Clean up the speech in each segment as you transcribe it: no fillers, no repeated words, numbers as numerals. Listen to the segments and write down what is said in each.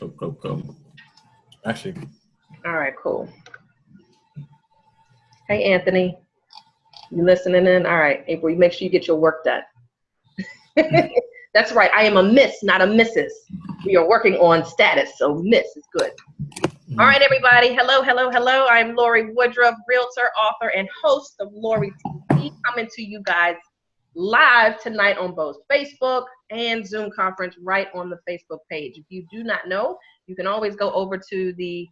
Go. Actually. All right, cool. Hey, Anthony. You listening in? All right, April, you make sure you get your work done. That's right. I am a miss, not a Mrs. We are working on status, so miss is good. All right, everybody. Hello. I'm Lorie Woodruff, realtor, author, and host of Lorie TV, coming to you guys live tonight on both Facebook and Zoom conference right on the Facebook page. If you do not know, you can always go over to the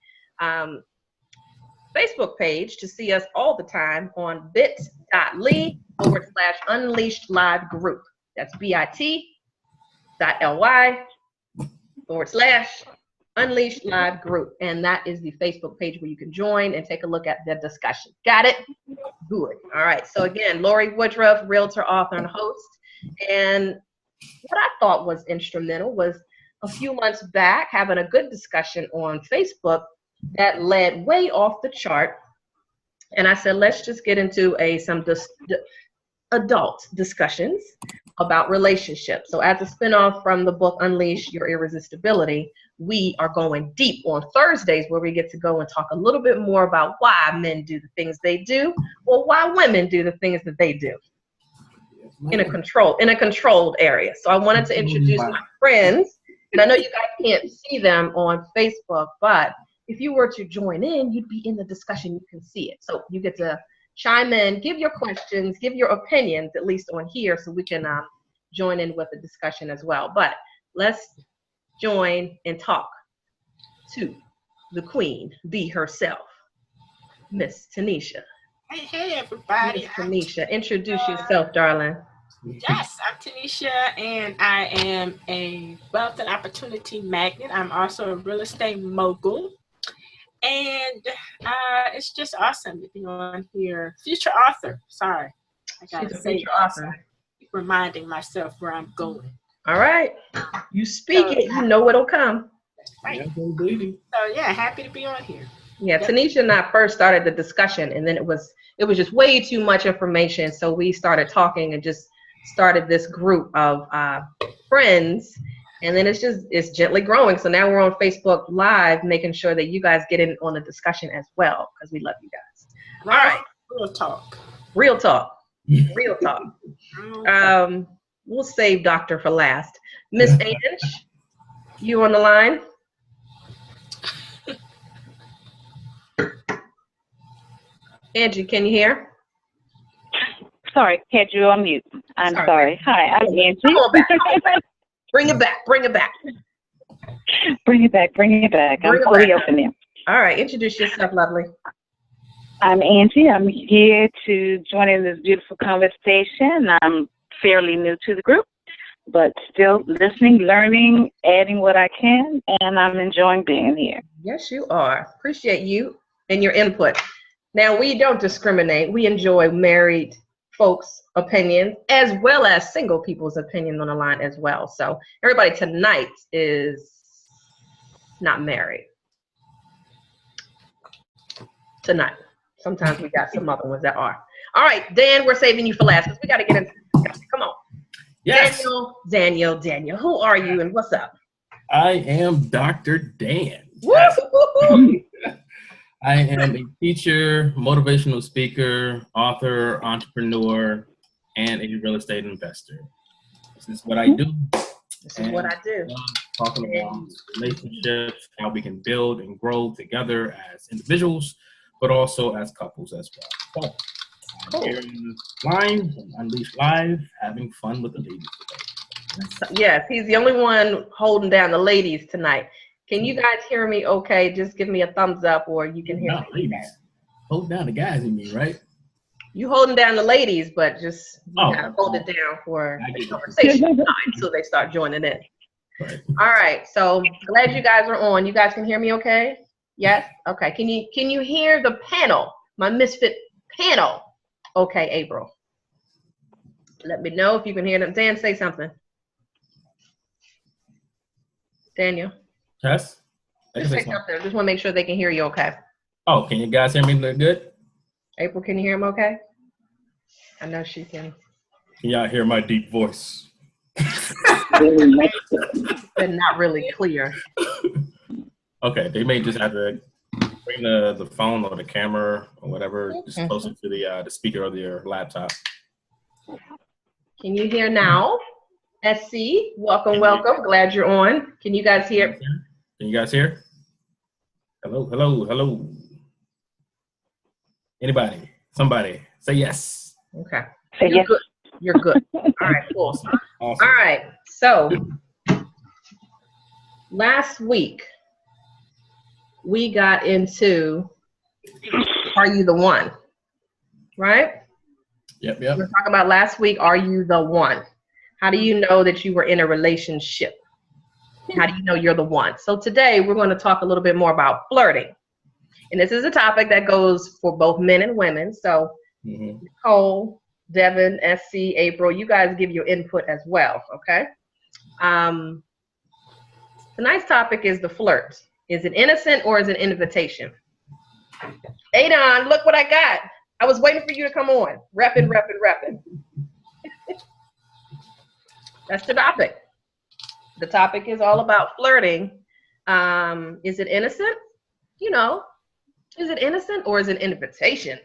Facebook page to see us all the time on bit.ly/unleashed live group. That's bit.ly/unleashed live group. And that is the Facebook page where you can join and take a look at the discussion. Got it? Good. All right. So again, Lorie Woodruff, realtor, author, and host. And what I thought was instrumental was a few months back having a good discussion on Facebook that led way off the chart. And I said, let's just get into some adult discussions about relationships. So as a spinoff from the book, Unleash Your Irresistibility, we are going deep on Thursdays where we get to go and talk a little bit more about why men do the things they do or why women do the things that they do in a controlled area. So I wanted to introduce my friends, and I know you guys can't see them on Facebook, but if you were to join in, you'd be in the discussion, you can see it. So you get to chime in, give your questions, give your opinions, at least on here, so we can join in with the discussion as well. But let's join and talk to the queen, herself, Miss Tanisha. Hey, everybody. Miss Tanisha, introduce yourself, darling. Yes, I'm Tanisha, and I am a wealth and opportunity magnet. I'm also a real estate mogul. And it's just awesome to be on here. Future author. Sorry. I gotta say future author. Keep reminding myself where I'm going. All right. You speak it, you know what'll come. Right. So yeah, happy to be on here. Yeah, Tanisha and I first started the discussion, and then it was just way too much information. So we started talking and just started this group of friends. And then it's gently growing. So now we're on Facebook Live, making sure that you guys get in on the discussion as well, because we love you guys. All right. Real talk. We'll save Doctor for last. Miss Ange, you on the line? Angie, can you hear? Sorry, had you on mute. I'm sorry. Hi, I'm Angie. Come on back. Bring it back. Bring it back. I'm fully open now. All right, introduce yourself, lovely. I'm Angie. I'm here to join in this beautiful conversation. I'm fairly new to the group, but still listening, learning, adding what I can, and I'm enjoying being here. Yes, you are. Appreciate you and your input. Now, we don't discriminate. We enjoy married folks' opinions as well as single people's opinion on the line as well. So everybody tonight is not married. Tonight. Sometimes we got some other ones that are. All right, Dan, we're saving you for last because we got to get into this. Come on. Yes. Daniel, who are you and what's up? I am Dr. Dan. Woo-hoo-hoo-hoo. I am a teacher, motivational speaker, author, entrepreneur, and a real estate investor. This is what I do. Talking about relationships, how we can build and grow together as individuals, but also as couples as well. So, I'm here line, Unleashed Live, having fun with the ladies today. Yes, he's the only one holding down the ladies tonight. Can you guys hear me okay? Just give me a thumbs up or you can hear me. Ladies. Hold down the guys in me, right? You holding down the ladies, but just gotta hold it down for the conversation until they start joining in. Right. All right, so glad you guys are on. You guys can hear me okay? Yes? Okay. Can you hear the panel, my misfit panel? Okay, April. Let me know if you can hear them. Dan, say something. Daniel. Yes? Just say something. Just want to make sure they can hear you okay. Oh, can you guys hear me good? April, can you hear him okay? I know she can. Can y'all hear my deep voice? But not really clear. Okay, they may just have to bring the phone or the camera or whatever just closer to the speaker of your laptop. Can you hear now? SC, welcome, welcome. Glad you're on. Can you guys hear? Can you guys hear? Hello, hello, hello. Anybody? Somebody say yes. Okay. Say You're yes. good. You're good. All right, cool. Awesome. All right. So last week we got into Are You the One? Right? Yep. We were talking about last week, Are You the One? How do you know that you were in a relationship? How do you know you're the one? So today we're going to talk a little bit more about flirting. And this is a topic that goes for both men and women. So Nicole, Devin, SC, April, you guys give your input as well, okay? Tonight's topic is the flirt. Is it innocent or is it an invitation? Adon, look what I got. I was waiting for you to come on. Reppin'. That's the topic. The topic is all about flirting. Is it innocent? You know, is it innocent or is it an invitation?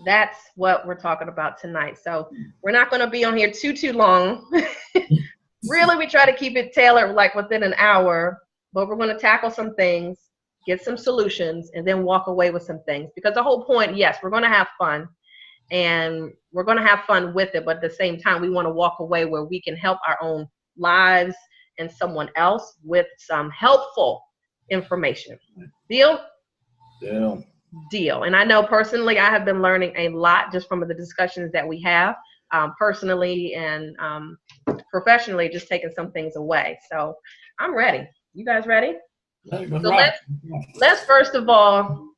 That's what we're talking about tonight. So we're not going to be on here too long. Really, we try to keep it tailored like within an hour, but we're going to tackle some things, get some solutions, and then walk away with some things. Because the whole point, yes, we're going to have fun, and we're going to have fun with it, but at the same time, we want to walk away where we can help our own lives and someone else with some helpful information. Deal? Deal. And I know personally, I have been learning a lot just from the discussions that we have, personally and professionally, just taking some things away. So I'm ready. You guys ready? So let's first of all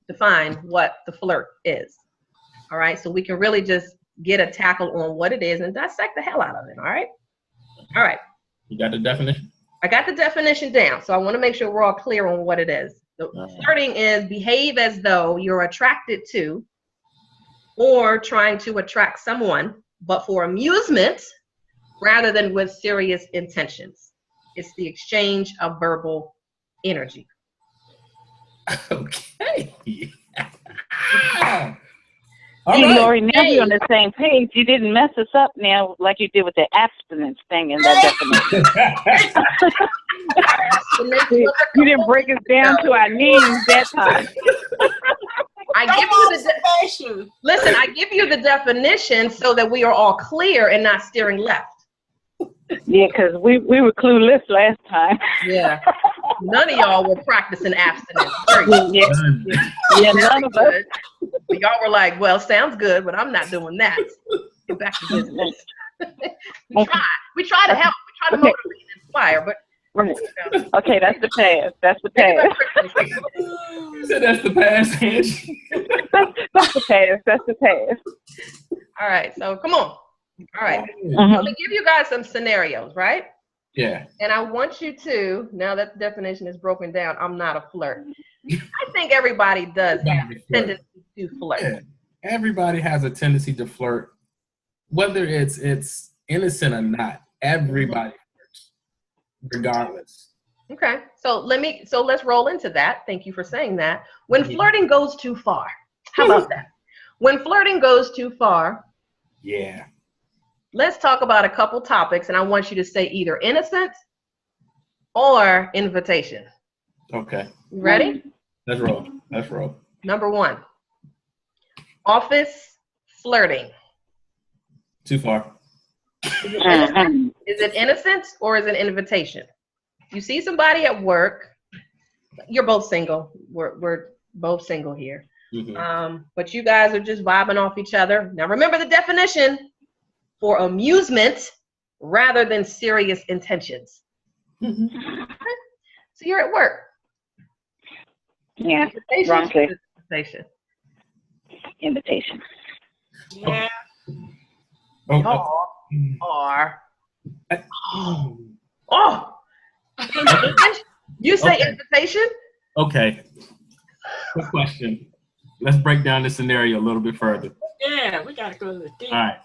define what the flirt is. All right. So we can really just get a tackle on what it is and dissect the hell out of it. All right. All right. You got the definition? I got the definition down. So I want to make sure we're all clear on what it is. So flirting is behave as though you're attracted to or trying to attract someone, but for amusement rather than with serious intentions. It's the exchange of verbal energy. Okay. Hey, Lorie, now we're on the same page. You didn't mess us up now like you did with the abstinence thing in that definition. You didn't break us down to our knees that time. I give you the definition so that we are all clear and not steering left. Yeah, because we were clueless last time. Yeah. None of y'all were practicing abstinence. Yeah, none of us. Y'all were like, well, sounds good, but I'm not doing that. Get back to business. We try to help. We try to motivate and inspire, but okay, that's the pass. That's the pass. You said that's the pass, Angie. That's the pass. That's the pass. All right, so come on. All right. Let me give you guys some scenarios, right? Yeah. And I want you to, now that the definition is broken down, I'm not a flirt. I think everybody does have a tendency to flirt. Yeah. Everybody has a tendency to flirt, whether it's innocent or not. Everybody flirts, regardless. Okay, so let's roll into that. Thank you for saying that. When flirting goes too far, how about that? When flirting goes too far, yeah. Let's talk about a couple topics, and I want you to say either innocent or invitation. Okay. You ready? Let's roll. Number 1, office flirting. Too far. Is it innocent or is it an invitation? You see somebody at work. You're both single. We're both single here. But you guys are just vibing off each other. Now remember the definition: for amusement rather than serious intentions. So you're at work. Yeah. Invitation. Yeah. You say invitation? Okay. Quick question. Let's break down the scenario a little bit further. Yeah, we gotta go to the deep. All right.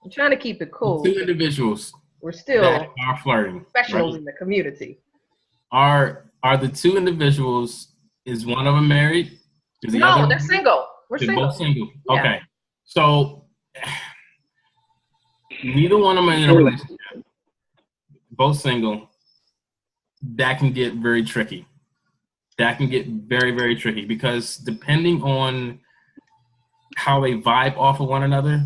I'm trying to keep it cool. 2 individuals We're still that are flirting. professionals Right? in the community. Are the two individuals, is one of them married? Is the No, other they're single. We're they're single. both single. Yeah. Okay. So neither one of them are in a relationship. Both single. That can get very tricky. That can get very, very tricky because depending on how they vibe off of one another,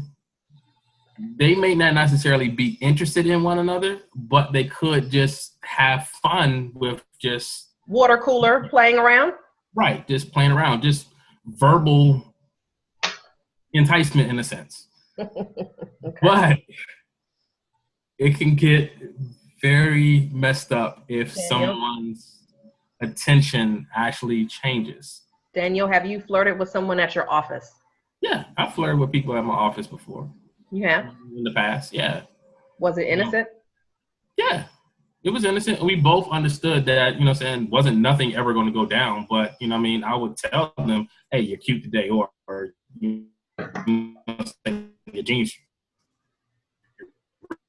they may not necessarily be interested in one another, but they could just have fun with just Water cooler playing around. right, just playing around, just verbal enticement in a sense. Okay. But it can get very messed up if Daniel? someone's attention actually changes. Daniel, have you flirted with someone at your office? Yeah, I flirted with people at my office before. You have? In the past, yeah. Was it innocent? Yeah. It was innocent. We both understood that, you know what I'm saying, wasn't nothing ever going to go down. But, you know what I mean, I would tell them, hey, you're cute today, or you know, your jeans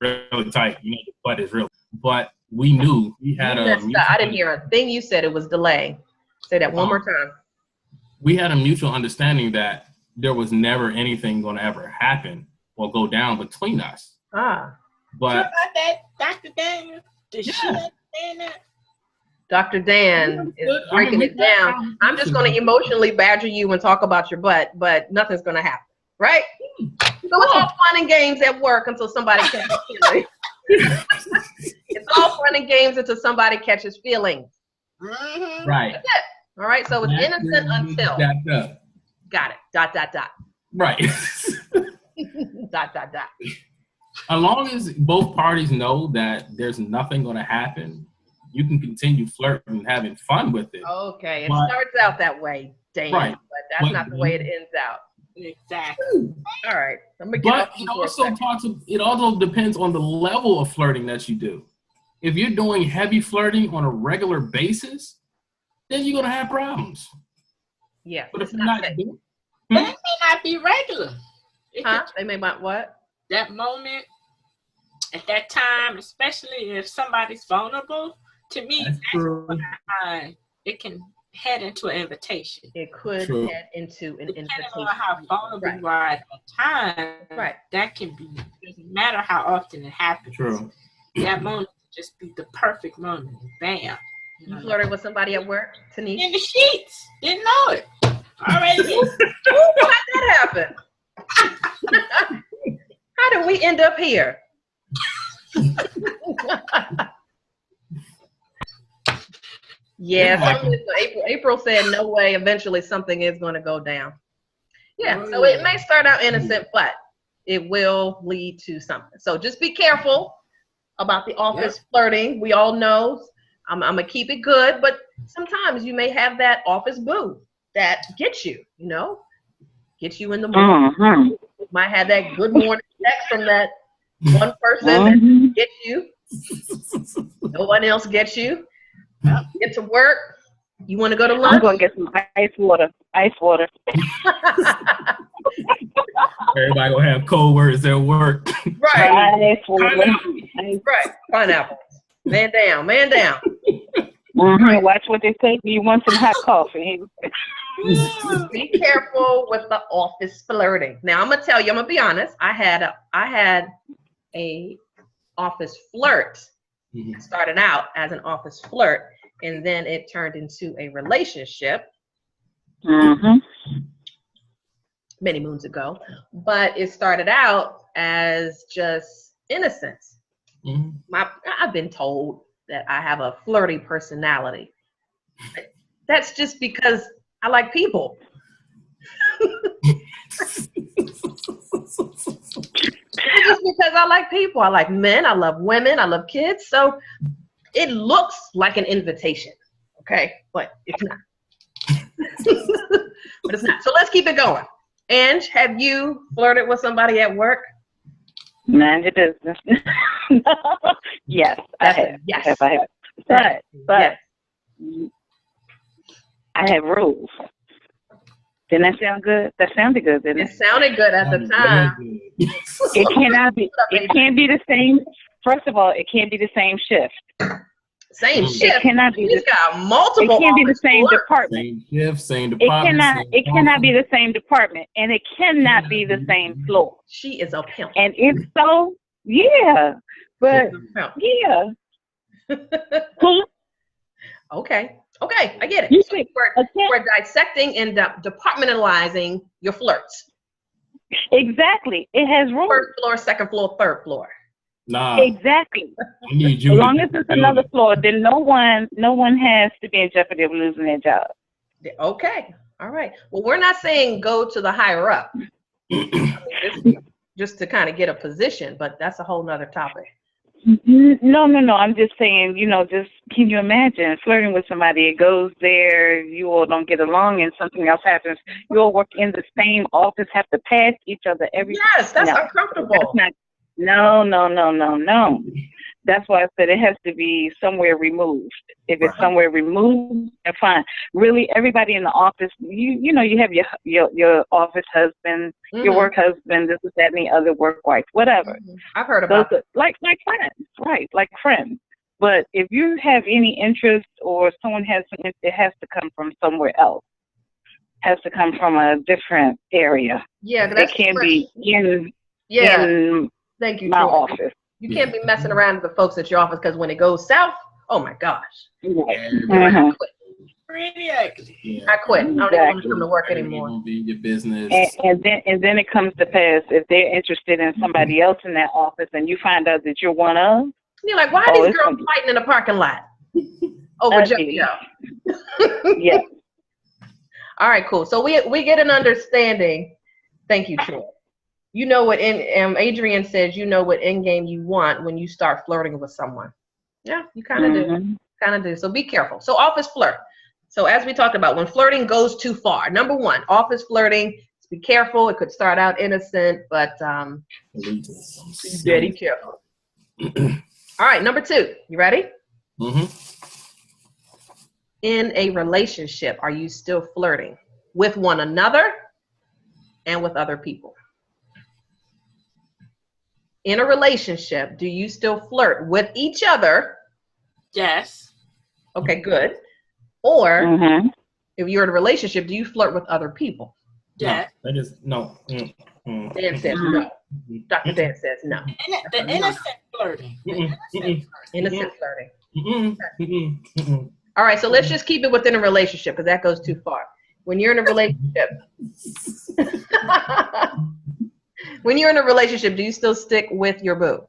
really tight, you know, your butt is real. But we knew we had I didn't hear a thing you said. It was delay. Say that one more time. We had a mutual understanding that there was never anything going to ever happen or go down between us. Ah. But Sure about that, Dr. Daniel? Did Yeah. she understand that? Dr. Dan is breaking it down. I'm just going to emotionally badger you and talk about your butt, but nothing's going to happen, right? So it's all fun and games at work until somebody catches feelings. It's all fun and games until somebody catches feelings. Mm-hmm. right. That's it. All right. So it's innocent until. Got it. Dot, dot, dot. Right. Dot, dot, dot. As long as both parties know that there's nothing going to happen, you can continue flirting and having fun with it. Okay. It But- starts out that way, Dan, Right. but that's not the way it ends out. Exactly. All right. I'm gonna get But off you for a second. it also depends on the level of flirting that you do. If you're doing heavy flirting on a regular basis, then you're gonna have problems. Yeah. But if It's you're not not safe. doing, But it may not be regular. It Huh? could- They may want what? that moment, at that time, especially if somebody's vulnerable, to me, that's true. it can head into an invitation. It could True. head into an Depending invitation. on how vulnerable Right. you are at that time, Right. that can be, doesn't matter how often it happens. True. That moment can just be the perfect moment. Bam. You flirted with somebody at work, Tanisha? In the sheets. Didn't know it. Already. Ooh, how'd that happen? How did we end up here? Yeah, April said no way. Eventually, something is going to go down. Yeah, so it may start out innocent, but it will lead to something. So just be careful about the office flirting. We all know I'm gonna keep it good, but sometimes you may have that office boo that gets you, gets you in the mood. Mm-hmm. Might have that good morning text from that one person that gets you. No one else gets you. Get to work. You want to go to lunch? I'm going to get some ice water. Ice water. Everybody gonna have cold words at work. Right. Ice water. Right. Pineapple. Man down. Man down. Mm-hmm. Watch what they say. You want some hot coffee? Be careful with the office flirting. Now I'm gonna tell you. I'm gonna be honest. I had a office flirt. Mhm. Started out as an office flirt, and then it turned into a relationship Mm-hmm. many moons ago. But it started out as just innocence. Mhm. I've been told that I have a flirty personality. That's just because I like people. It's just because I like people. I like men. I love women. I love kids. So it looks like an invitation. Okay, but it's not. But it's not. So let's keep it going. Ange, have you flirted with somebody at work? Mind your business. Yes, I have. Yes. I have. But Yes. I have rules. Didn't that sound good? That sounded good, didn't It it? sounded good at the time. It cannot be. It can't be the same first of all, it can't be the same shift. Same It shift. cannot be. He's got multiple. It can't be the office same floors. department. Same shift, same department. It cannot be the same department, and it cannot be the same floor. She is a pimp. And if so, yeah, but yeah. Who? Okay, I get it. You So see, we're dissecting and departmentalizing your flirts. exactly. It has rules. First floor, second floor, third floor. Nah. Exactly. I need you. As long as it's another floor, then no one has to be in jeopardy of losing their job. Okay, all right. Well, we're not saying go to the higher up. I mean, just to kind of get a position, but that's a whole nother topic. No. I'm just saying, just can you imagine flirting with somebody? It goes there, you all don't get along, and something else happens. You all work in the same office, have to pass each other every. Yes, that's uncomfortable. That's not. No. That's why I said it has to be somewhere removed. If it's somewhere removed, then fine. Really, everybody in the office, you have your office husband, your work husband, this is that and the other, work wife, whatever. I've heard about those, like friends, right? Like friends. But if you have any interest or someone has some, it has to come from somewhere else. It has to come from a different area. Yeah, it can't be in Thank you, my Troy. office. You can't be messing around with the folks at your office, because when it goes south, oh my gosh. I quit. Pretty ugly. Yeah. I quit. I don't even want to come to work anymore. It'll be your business. And then it comes to pass if they're interested in somebody else in that office, and you find out that you're one of. You're like, why are these girls fighting in the parking lot over JoJo? Yeah. All right, cool. So we get an understanding. Thank you, Troy. You know what Adrian says, you know what end game you want when you start flirting with someone. Yeah, you kind of do. So be careful. So office flirt. So as we talked about, when flirting goes too far, number one, office flirting, be careful. It could start out innocent, but be very careful. All right, number two. You ready? Mm-hmm. In a relationship, are you still flirting with one another and with other people? In a relationship, do you still flirt with each other? Yes. Okay, good. Or if you're in a relationship, do you flirt with other people? Yes. No, that is no. Dan says no. Dr. Dan says no. The innocent flirting. Innocent flirting. All right, so let's just keep it within a relationship, because that goes too far. When you're in a relationship, do you still stick with your boo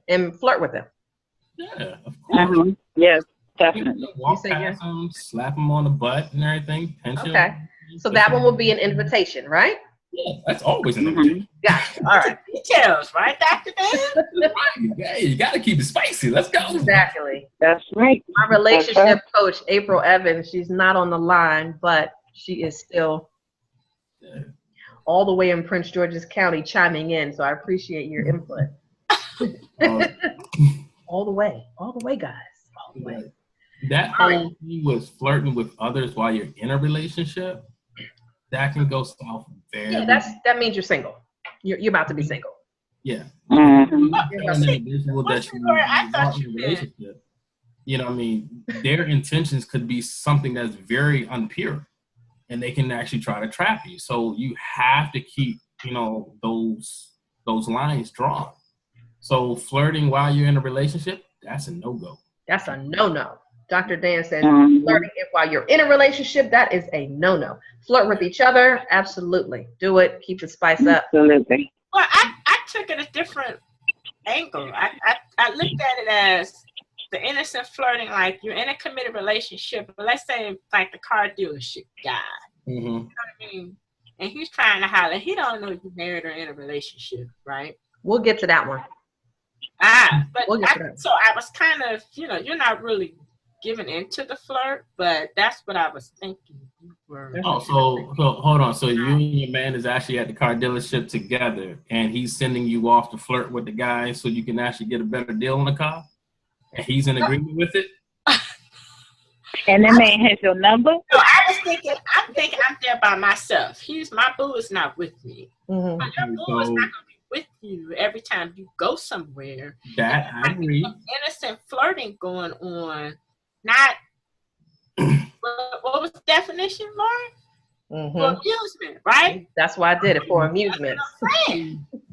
and flirt with them? Yeah, of course. Yes, definitely. Walk past them, slap them on the butt and everything. Okay. So that one will be an invitation, right? Yeah, that's always an invitation. Gotcha. All right. Details, right, Dr. Dan? Yeah, you got to keep it spicy. Let's go. Exactly. That's right. My relationship coach, April Evans, she's not on the line, but she is still all the way in Prince George's County chiming in. So I appreciate your input. All the way, guys. All the way. That whole thing was flirting with others while you're in a relationship. That can go south very. Yeah, that means you're single. You're about to be single. Yeah. Individual that you want in a relationship. You know what I mean? Their intentions could be something that's very unpure, and they can actually try to trap you. So you have to keep, those lines drawn. So flirting while you're in a relationship, that's a no-go. That's a no-no. Dr. Dan says flirting while you're in a relationship, that is a no-no. Flirt with each other, absolutely. Do it. Keep the spice up. Absolutely. Well, I took it a different angle. I looked at it as the innocent flirting, like you're in a committed relationship, but let's say like the car dealership guy. You know what I mean? And he's trying to holler. He don't know you're married or in a relationship, right? We'll get to that one. But so I was kind of, you're not really giving into the flirt, but that's what I was thinking. So hold on. So you and your man is actually at the car dealership together, and he's sending you off to flirt with the guy so you can actually get a better deal on the car, and he's in agreement with it. And that man has your number? No, I'm thinking I'm there by myself. My boo is not with me. Mm-hmm. Your boo is not going to be with you every time you go somewhere. That I agree. Innocent flirting going on, not what was the definition, Laurie? For amusement, right? That's why I did it, for amusement.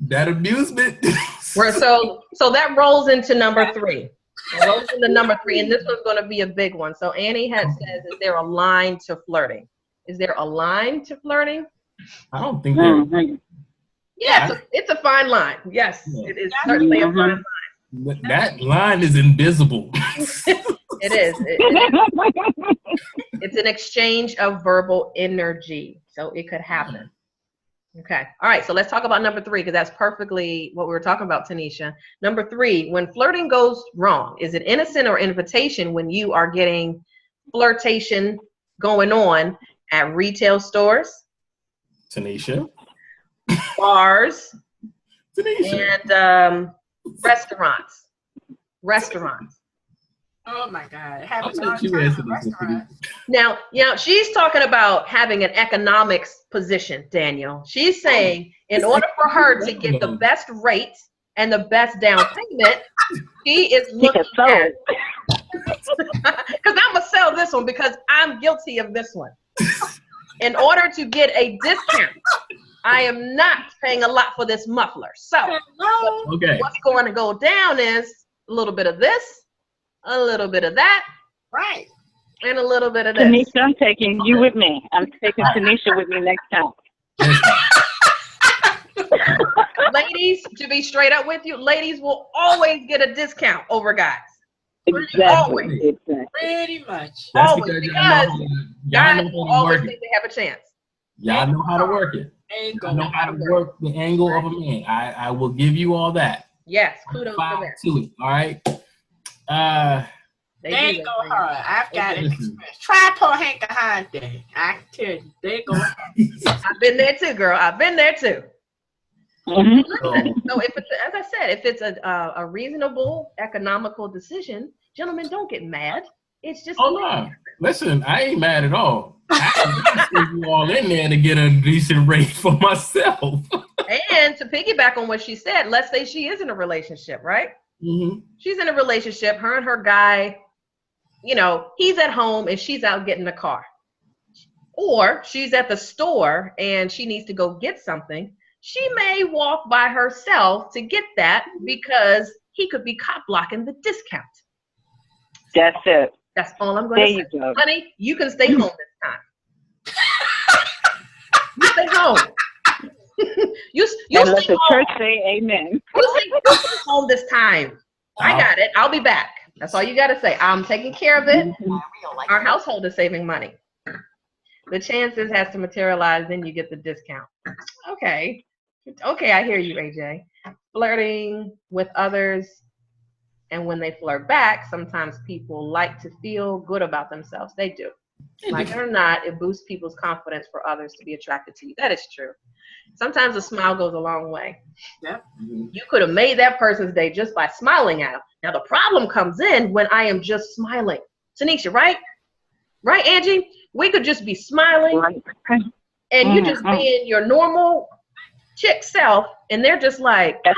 That amusement. So that rolls into number 3. It rolls into number 3, and this one's going to be a big one. So Annie says, "Is there a line to flirting? Is there a line to flirting?" I don't think there. Yeah, it's a fine line. Yes, it is certainly a fine line. That line is invisible. It is. It's an exchange of verbal energy, so it could happen. Okay. All right. So let's talk about number 3, because that's perfectly what we were talking about, Tanisha. Number 3, when flirting goes wrong, is it innocent or invitation when you are getting flirtation going on at retail stores, Tanisha, bars, Tanisha, and restaurants? Oh my God! It I'll happens let all the you time answer in this. restaurants. Now, she's talking about having an economics position, Daniel. She's saying in order for her to get the best rate and the best down payment, she is looking at, because I'm going to sell this one because I'm guilty of this one. In order to get a discount, I am not paying a lot for this muffler. So what's going to go down is a little bit of this, a little bit of that, Right. and a little bit of this. Tanisha, I'm taking you with me. I'm taking Tanisha with me next time. Ladies, to be straight up with you, ladies will always get a discount over guys. Exactly. Pretty much. That's Always, because guys know will how to always work think it. they have a chance. Y'all know how to work it. Angle. I know how to work the angle of a man. I will give you all that. Yes, kudos for Five that. to it. All right. They go hard. I've got it. Try Paul Hank Day. I can tell you, they go hard. I've been there too, girl. I've been there too. Mm-hmm. So if it's, as I said, if it's a reasonable economical decision, gentlemen, don't get mad. It's just. Oh no! Listen, I ain't mad at all. I put you all in there to get a decent rate for myself. And to piggyback on what she said, let's say she is in a relationship, right? Mm-hmm. She's in a relationship. Her and her guy, he's at home and she's out getting a car. Or she's at the store and she needs to go get something. She may walk by herself to get that because he could be cop blocking the discount. That's it. That's all I'm going to say. There you go. Honey, you can stay home this time. You stay home. you And let stay the home. church say amen. You stay home this time. I got it. I'll be back. That's all you got to say. I'm taking care of it. Our household is saving money. The chances has to materialize, then you get the discount. Okay, I hear you, AJ. Flirting with others, and when they flirt back, sometimes people like to feel good about themselves. They do. Like it or not, it boosts people's confidence for others to be attracted to you. That is true. Sometimes a smile goes a long way. Yep. You could have made that person's day just by smiling at them. Now the problem comes in when I am just smiling. Tanisha, right? Right, Angie? We could just be smiling and you just being your normal chick self, and they're just like, I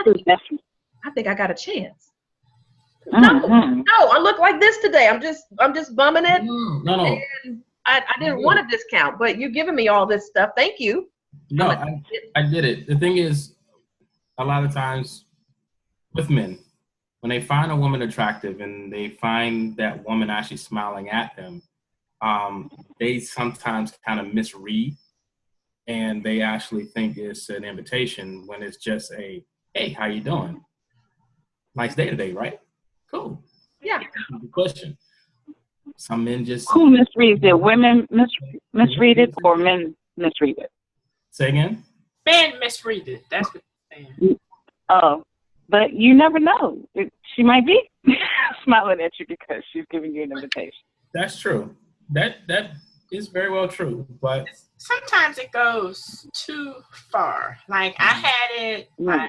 think I got a chance. No, I look like this today. I'm just bumming it. No. And I didn't want a discount, but you're giving me all this stuff. Thank you. No, I did it. The thing is, a lot of times with men, when they find a woman attractive and they find that woman actually smiling at them, they sometimes kind of misread, and they actually think it's an invitation when it's just a, hey, how you doing? Nice day today, right? Cool. Yeah. Good question. Some men just... Who misreads it? Women misread it or men misread it? Say again? Men misread it. That's what you're saying. Oh, but you never know. She might be smiling at you because she's giving you an invitation. That's true. That is very well true, but sometimes it goes too far. Like I had it, I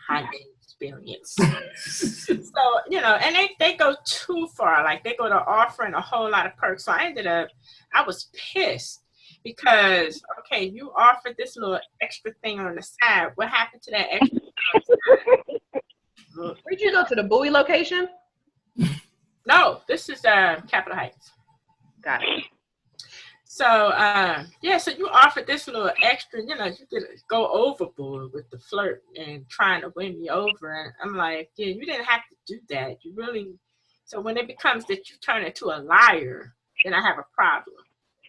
had an experience. So, and they go too far. Like they go to offering a whole lot of perks. So I was pissed because, okay, you offered this little extra thing on the side. What happened to that extra Where'd you go to the Bowie location? No, this is Capitol Heights. Got it. So so you offered this little extra, you could go overboard with the flirt and trying to win me over. And I'm like, yeah, you didn't have to do that. You really. So when it becomes that you turn into a liar, then I have a problem.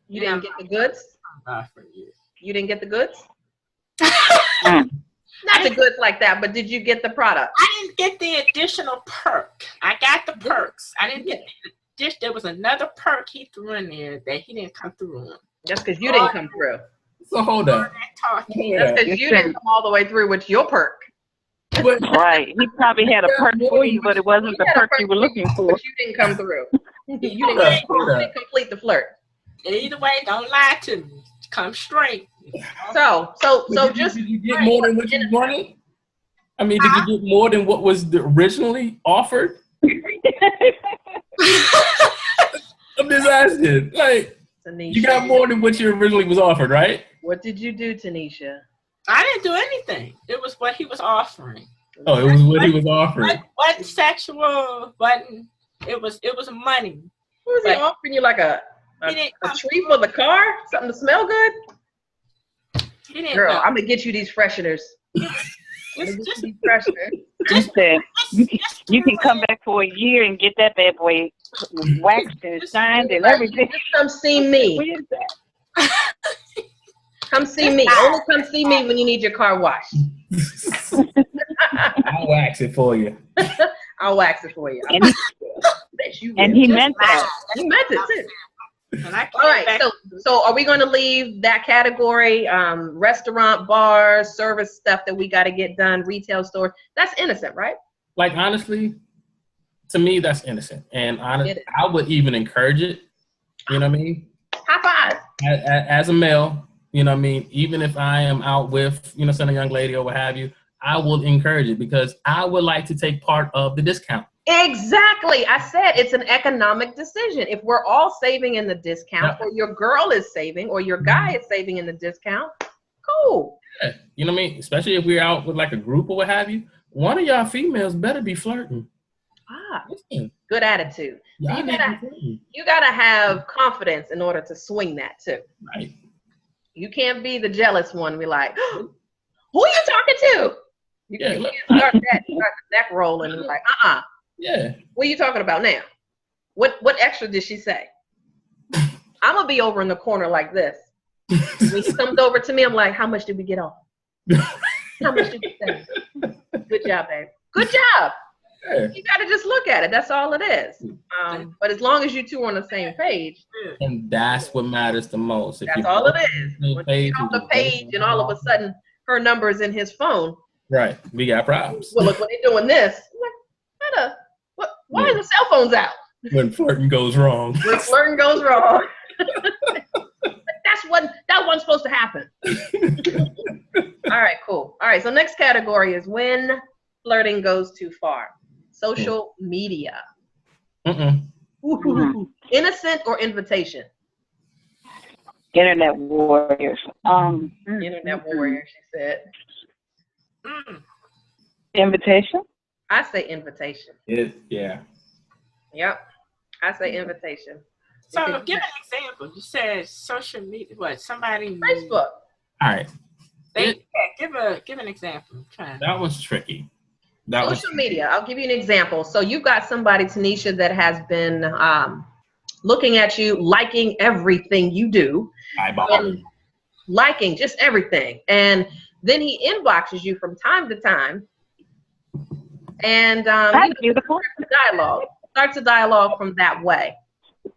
You didn't get the goods? For you. You didn't get the goods? Not the goods like that, but did you get the product? I didn't get the additional perk. I got the perks. I didn't get there was another perk he threw in there that he didn't come through on. Just because you didn't come through. So hold up. Just because you didn't come all the way through with your perk. But, Right. He probably had a perk for you, but it wasn't the perk you were looking for. But you didn't come through. You didn't complete the flirt. Either way, don't lie to me. Come straight. So just did you get more than what you wanted? I mean, did you get more than what was originally offered? I'm just asking. Like, Tanisha, you got more than what you originally was offered, right? what did you do, Tanisha? I didn't do anything. It was what he was offering. Oh, it was what he was offering. Wasn't sexual, it was money. What was he offering you, like a tree for the car? Something to smell good? Girl, I'm gonna get you these fresheners. Just He said, you can come back for a year and get that bad boy waxed and shined and everything. Just come see me. What is that? Come see me. Only come see me when you need your car washed. I'll wax it for you. I'll wax it for you. And he meant that. He meant it too. All right, so are we going to leave that category, restaurant, bars, service stuff that we got to get done, retail stores? That's innocent, right? Like, honestly, to me, that's innocent. And honestly, I would even encourage it. You know what I mean? High five. As a male, you know what I mean? Even if I am out with, some young lady or what have you, I will encourage it because I would like to take part of the discount. Exactly. I said it's an economic decision. If we're all saving in the discount, or your girl is saving, or your guy is saving in the discount, cool. Yeah. You know what I mean? Especially if we're out with like a group or what have you, one of y'all females better be flirting. Good attitude. You gotta have confidence in order to swing that too. Right. You can't be the jealous one. Be like, who are you talking to? You can't start the neck rolling and be like, Yeah. What are you talking about now? What extra did she say? I'm gonna be over in the corner like this. When he comes over to me, I'm like, how much did we get off? How much did we say? Good job, babe. Good job. Yeah. You gotta just look at it. That's all it is. But as long as you two are on the same page. And that's what matters the most. That's all it is. When you get off the page and all of a sudden her number is in his phone. Right. We got problems. Well, look, when they're doing this, why are the cell phones out? When flirting goes wrong. When flirting goes wrong. That wasn't supposed to happen. All right, cool. All right, so next category is when flirting goes too far. Social media. Innocent or invitation? Internet warriors. Internet warrior, she said. Invitation? I say invitation. Yeah. Yep. I say invitation. So give an example. You said social media. What? Somebody. Facebook. All right. Give an example. That was tricky. Social media. I'll give you an example. So you've got somebody, Tanisha, that has been looking at you, liking everything you do. Liking just everything. And then he inboxes you from time to time. And that's beautiful. Starts a dialogue from that way.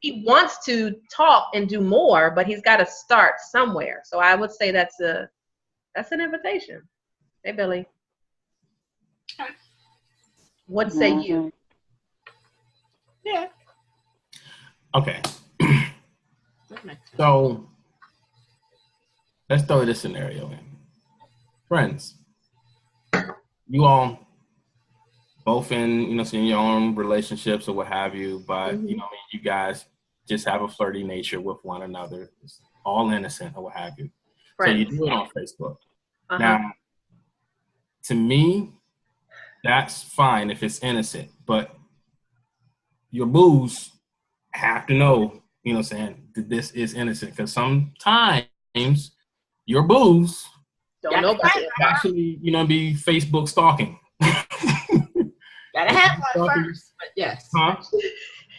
He wants to talk and do more, but he's got to start somewhere. So I would say that's an invitation. Hey, Billy. What say you? Yeah. Okay. So let's throw this scenario in. Friends, you all both in, in your own relationships or what have you, but you guys just have a flirty nature with one another. It's all innocent or what have you. Friends. So you do it on Facebook. Now, to me, that's fine if it's innocent, but your booze have to know, you know what I'm saying, that this is innocent, because sometimes your booze Don't know about it. actually, you know, be Facebook stalking. Gotta have one first, but yes. Huh?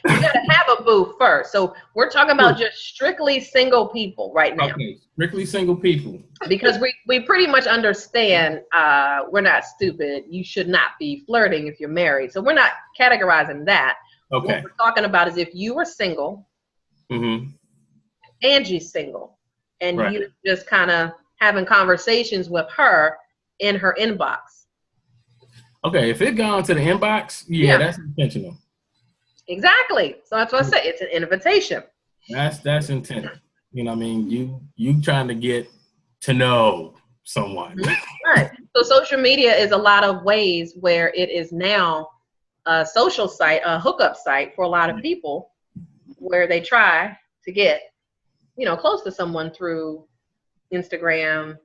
You gotta have a boo first. So we're talking about just strictly single people right now. Okay, strictly single people. Because we pretty much understand we're not stupid. You should not be flirting if you're married. So we're not categorizing that. Okay. What we're talking about is if you were single, Angie's single, and you're just kind of having conversations with her in her inbox. Okay, if it gone to the inbox, that's intentional. Exactly. So that's what I say. It's an invitation. That's intended. You know what I mean? You trying to get to know someone. Right. So social media is a lot of ways where it is now a social site, a hookup site for a lot of people, where they try to get, you know, close to someone through Instagram.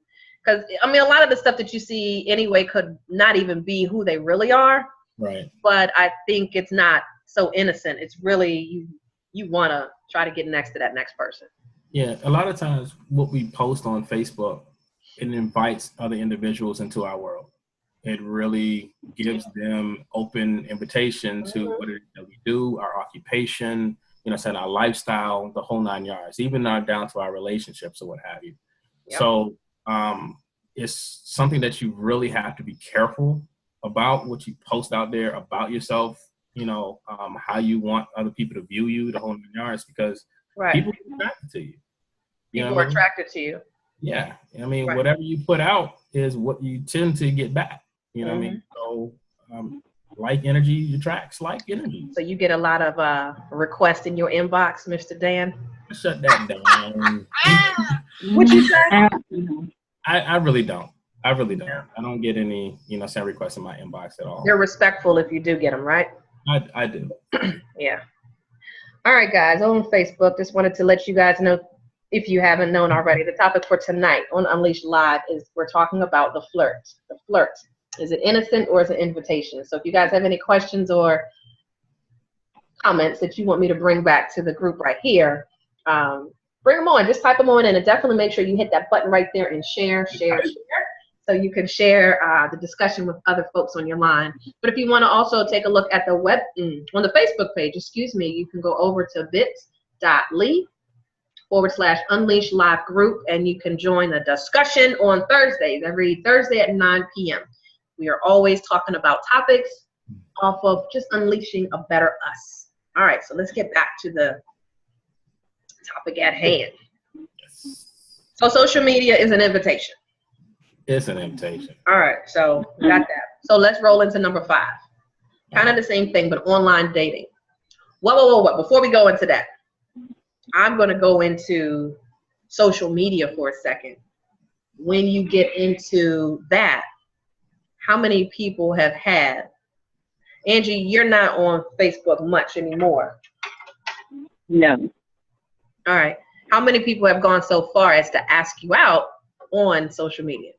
Because, I mean, a lot of the stuff that you see anyway could not even be who they really are. Right. But I think it's not so innocent. It's really you want to try to get next to that next person. Yeah, a lot of times what we post on Facebook, it invites other individuals into our world. It really gives them open invitation to what it is that we do, our occupation, you know, saying our lifestyle, the whole 9 yards, even down to our relationships or what have you. Yep. So it's something that you really have to be careful about, what you post out there about yourself, you know, how you want other people to view you, the whole 9 yards, because people are attracted to you. People are attracted to you. Yeah. I mean, whatever you put out is what you tend to get back. You know what I mean? So like energy attracts like energy. So you get a lot of requests in your inbox, Mr. Dan? Shut that down. What'd you say? I really don't. I really don't. I don't get any, you know, send requests in my inbox at all. You're respectful if you do get them, right? I do. Yeah. All right, guys, on Facebook, just wanted to let you guys know, if you haven't known already, the topic for tonight on Unleashed Live is we're talking about the flirt. The flirt. Is it innocent or is it an invitation? So if you guys have any questions or comments that you want me to bring back to the group right here, bring them on. Just type them on in, and definitely make sure you hit that button right there and share, so you can share the discussion with other folks on your line. But if you want to also take a look at the web, on the Facebook page, you can go over to bit.ly/Unleashed Live group, and you can join the discussion on Thursdays, every Thursday at 9 p.m. We are always talking about topics off of just unleashing a better us. All right, so let's get back to the topic at hand. So social media is an invitation. It's an invitation. All right, so we got that. So let's roll into number 5. Kind of the same thing, but online dating. Whoa. Before we go into that, I'm going to go into social media for a second. When you get into that, how many people have had? Angie, you're not on Facebook much anymore. No. All right. How many people have gone so far as to ask you out on social media?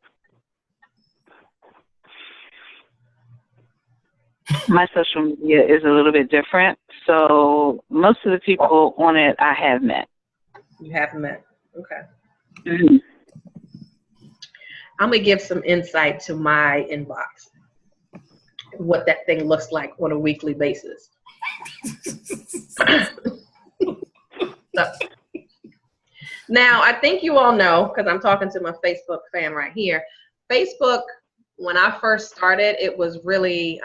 My social media is a little bit different. So most of the people on it I have met. You have met. Okay. Mm-hmm. I'm going to give some insight to my inbox, what that thing looks like on a weekly basis. Now, I think you all know, because I'm talking to my Facebook fan right here, Facebook, when I first started, it was really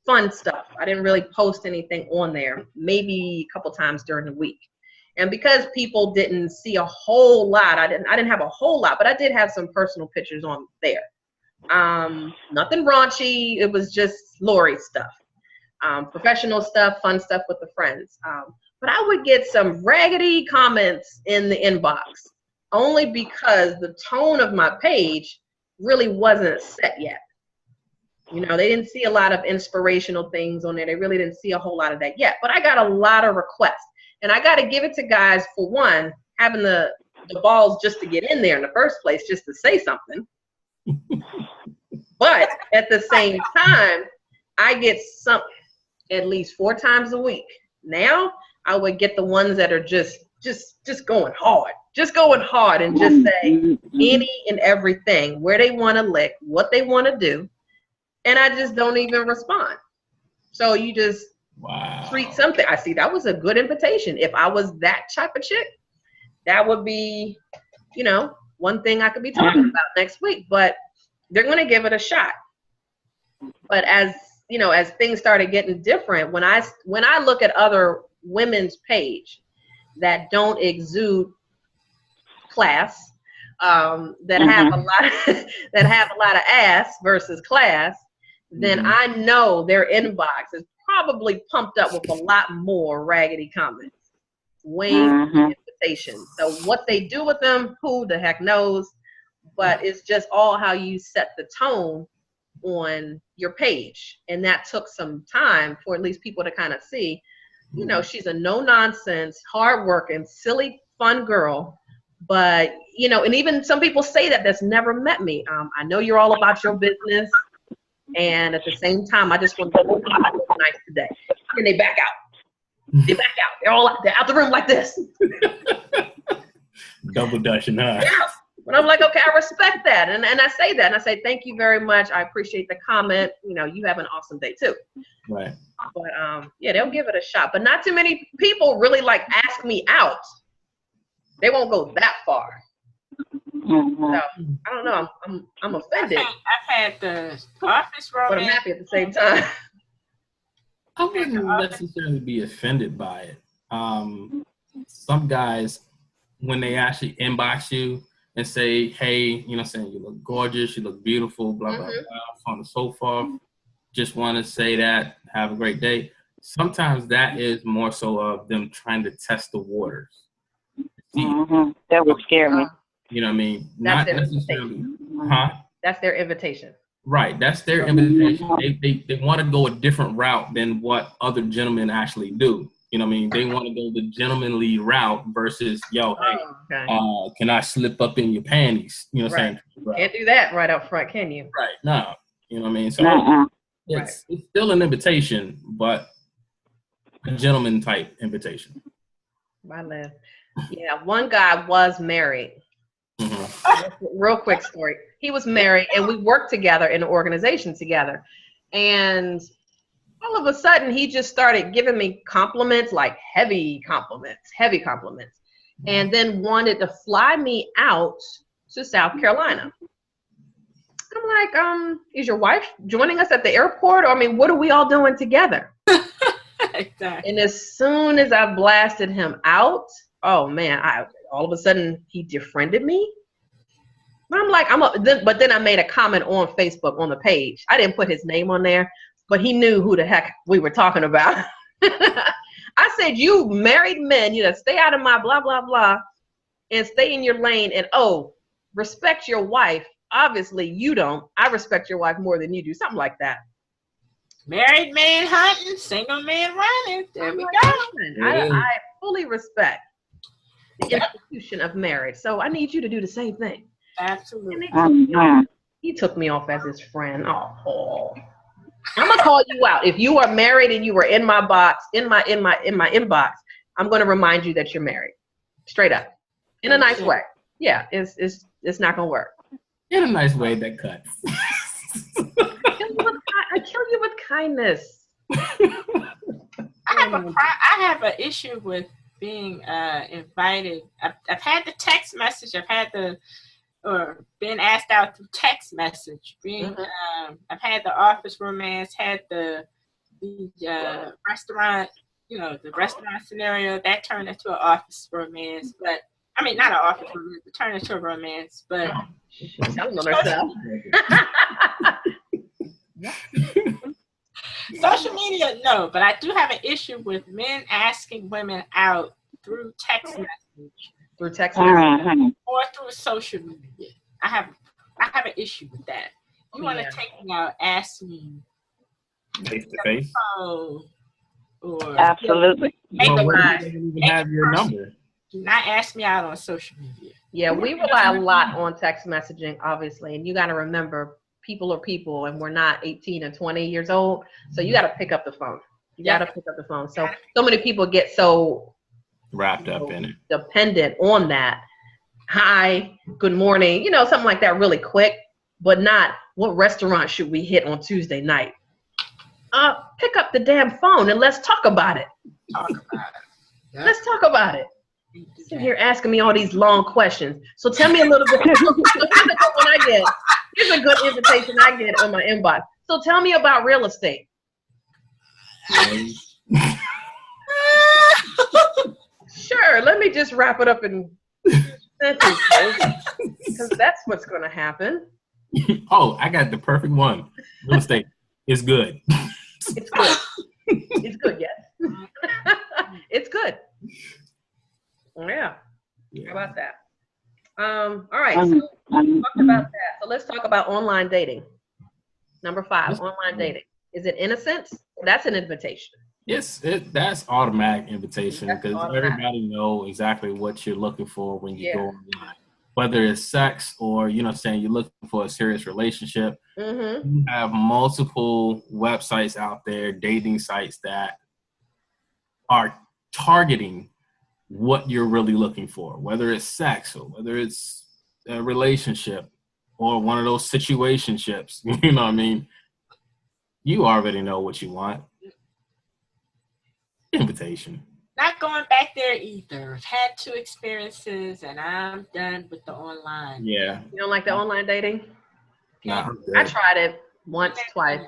fun stuff. I didn't really post anything on there, maybe a couple times during the week. And because people didn't see a whole lot, I didn't have a whole lot, but I did have some personal pictures on there. Nothing raunchy. It was just Lorie stuff, professional stuff, fun stuff with the friends. But I would get some raggedy comments in the inbox, only because the tone of my page really wasn't set yet. You know, they didn't see a lot of inspirational things on there. They really didn't see a whole lot of that yet. But I got a lot of requests. And I got to give it to guys, for one, having the balls just to get in there in the first place, just to say something. But at the same time, I get some at least 4 times a week. Now I would get the ones that are just going hard. Just going hard and just say any and everything, where they want to lick, what they want to do. And I just don't even respond. So you just treat something. I see that was a good invitation. If I was that type of chick, that would be, you know, one thing I could be talking about next week. But they're going to give it a shot. But as you know, as things started getting different, when I look at other women's page that don't exude class, that have a lot of ass versus class, then I know their inbox is probably pumped up with a lot more raggedy comments, way more invitations. So what they do with them, who the heck knows? But it's just all how you set the tone on your page, and that took some time for at least people to kind of see, you know, she's a no-nonsense, hard-working, silly, fun girl. But you know, and even some people say that's never met me. I know you're all about your business. And at the same time, I just want to look nice today. And they back out. They back out. They're out the room like this. Double dutching, huh? Yeah. But I'm like, okay, I respect that. And I say that. And I say, thank you very much. I appreciate the comment. You know, you have an awesome day too. Right. But yeah, they'll give it a shot. But not too many people really like ask me out. They won't go that far. So I don't know. I'm offended. I've had the office romance, but I'm happy at the same time. I wouldn't necessarily be offended by it. Some guys, when they actually inbox you and say, "Hey, you know, saying you look gorgeous, you look beautiful, blah blah blah," so on and so forth, just want to say that. Have a great day. Sometimes that is more so of them trying to test the waters. That would scare me. You know what I mean? That's Not necessarily. Huh? That's their invitation. Right. That's their invitation. They want to go a different route than what other gentlemen actually do. You know what I mean? They want to go the gentlemanly route versus, yo, hey, can I slip up in your panties? You know what I'm saying? Can't do that right up front, can you? Right. No. You know what I mean? So it's still an invitation, but a gentleman type invitation. My left. Yeah, one guy was married. Real quick story. He was married and we worked together in an organization together. And all of a sudden he just started giving me compliments, like heavy compliments. And then wanted to fly me out to South Carolina. I'm like, is your wife joining us at the airport? Or, I mean, what are we all doing together? Exactly. And as soon as I blasted him out, oh man, all of a sudden he defriended me. I'm like, but then I made a comment on Facebook on the page. I didn't put his name on there, but he knew who the heck we were talking about. I said, you married men, you know, stay out of my blah, blah, blah, and stay in your lane. And respect your wife. Obviously you don't. I respect your wife more than you do. Something like that. Married man hunting, single man running. There we go. I fully respect the institution of marriage. So I need you to do the same thing. Absolutely. He took me off as his friend. Oh. I'm gonna call you out. If you are married and you were in my box, in my inbox, I'm gonna remind you that you're married. Straight up. In a nice way. Yeah, it's not gonna work. In a nice way that cuts. I kill you with kindness. I have an issue with being invited. I've had the text message. Been asked out through text message. I've had the office romance. Had the restaurant. You know, the restaurant scenario that turned into an office romance. But I mean, not an office romance. It turned into a romance. But telling on herself. Social media, no, but I do have an issue with men asking women out through text message. Through text message? Or through social media. I have an issue with that. You want to take me out, ask me face to face? Or absolutely. Have your number. Do not ask me out on social media. Yeah, we rely a lot on text messaging, obviously, and you got to remember, people are people and we're not 18 and 20 years old. So you got to pick up the phone. You got to pick up the phone. So many people get so wrapped up in it, dependent on that. Hi, good morning, something like that really quick, but not what restaurant should we hit on Tuesday night. Pick up the damn phone and let's talk about it. Yep. Let's talk about it. Sitting here asking me all these long questions. So tell me a little bit. Here's a good invitation I get on my inbox. So tell me about real estate. Sure. Let me just wrap it up in sentences because that's what's going to happen. Oh, I got the perfect one. Real estate is good. It's good. It's good, yes. It's good. Yeah. How about that? All right. So we talked about that. So let's talk about online dating. Number 5, online dating. Is it innocent? That's an invitation. Yes, that's automatic invitation because everybody knows exactly what you're looking for when you go online. Whether it's sex or, you're looking for a serious relationship. Mm-hmm. You have multiple websites out there, dating sites that are targeting what you're really looking for, whether it's sex or whether it's a relationship or one of those situationships. You know what I mean? You already know what you want. Invitation. Not going back there either. I've had 2 experiences and I'm done with the online. Yeah. You don't like the online dating? Nah, I tried it once, twice.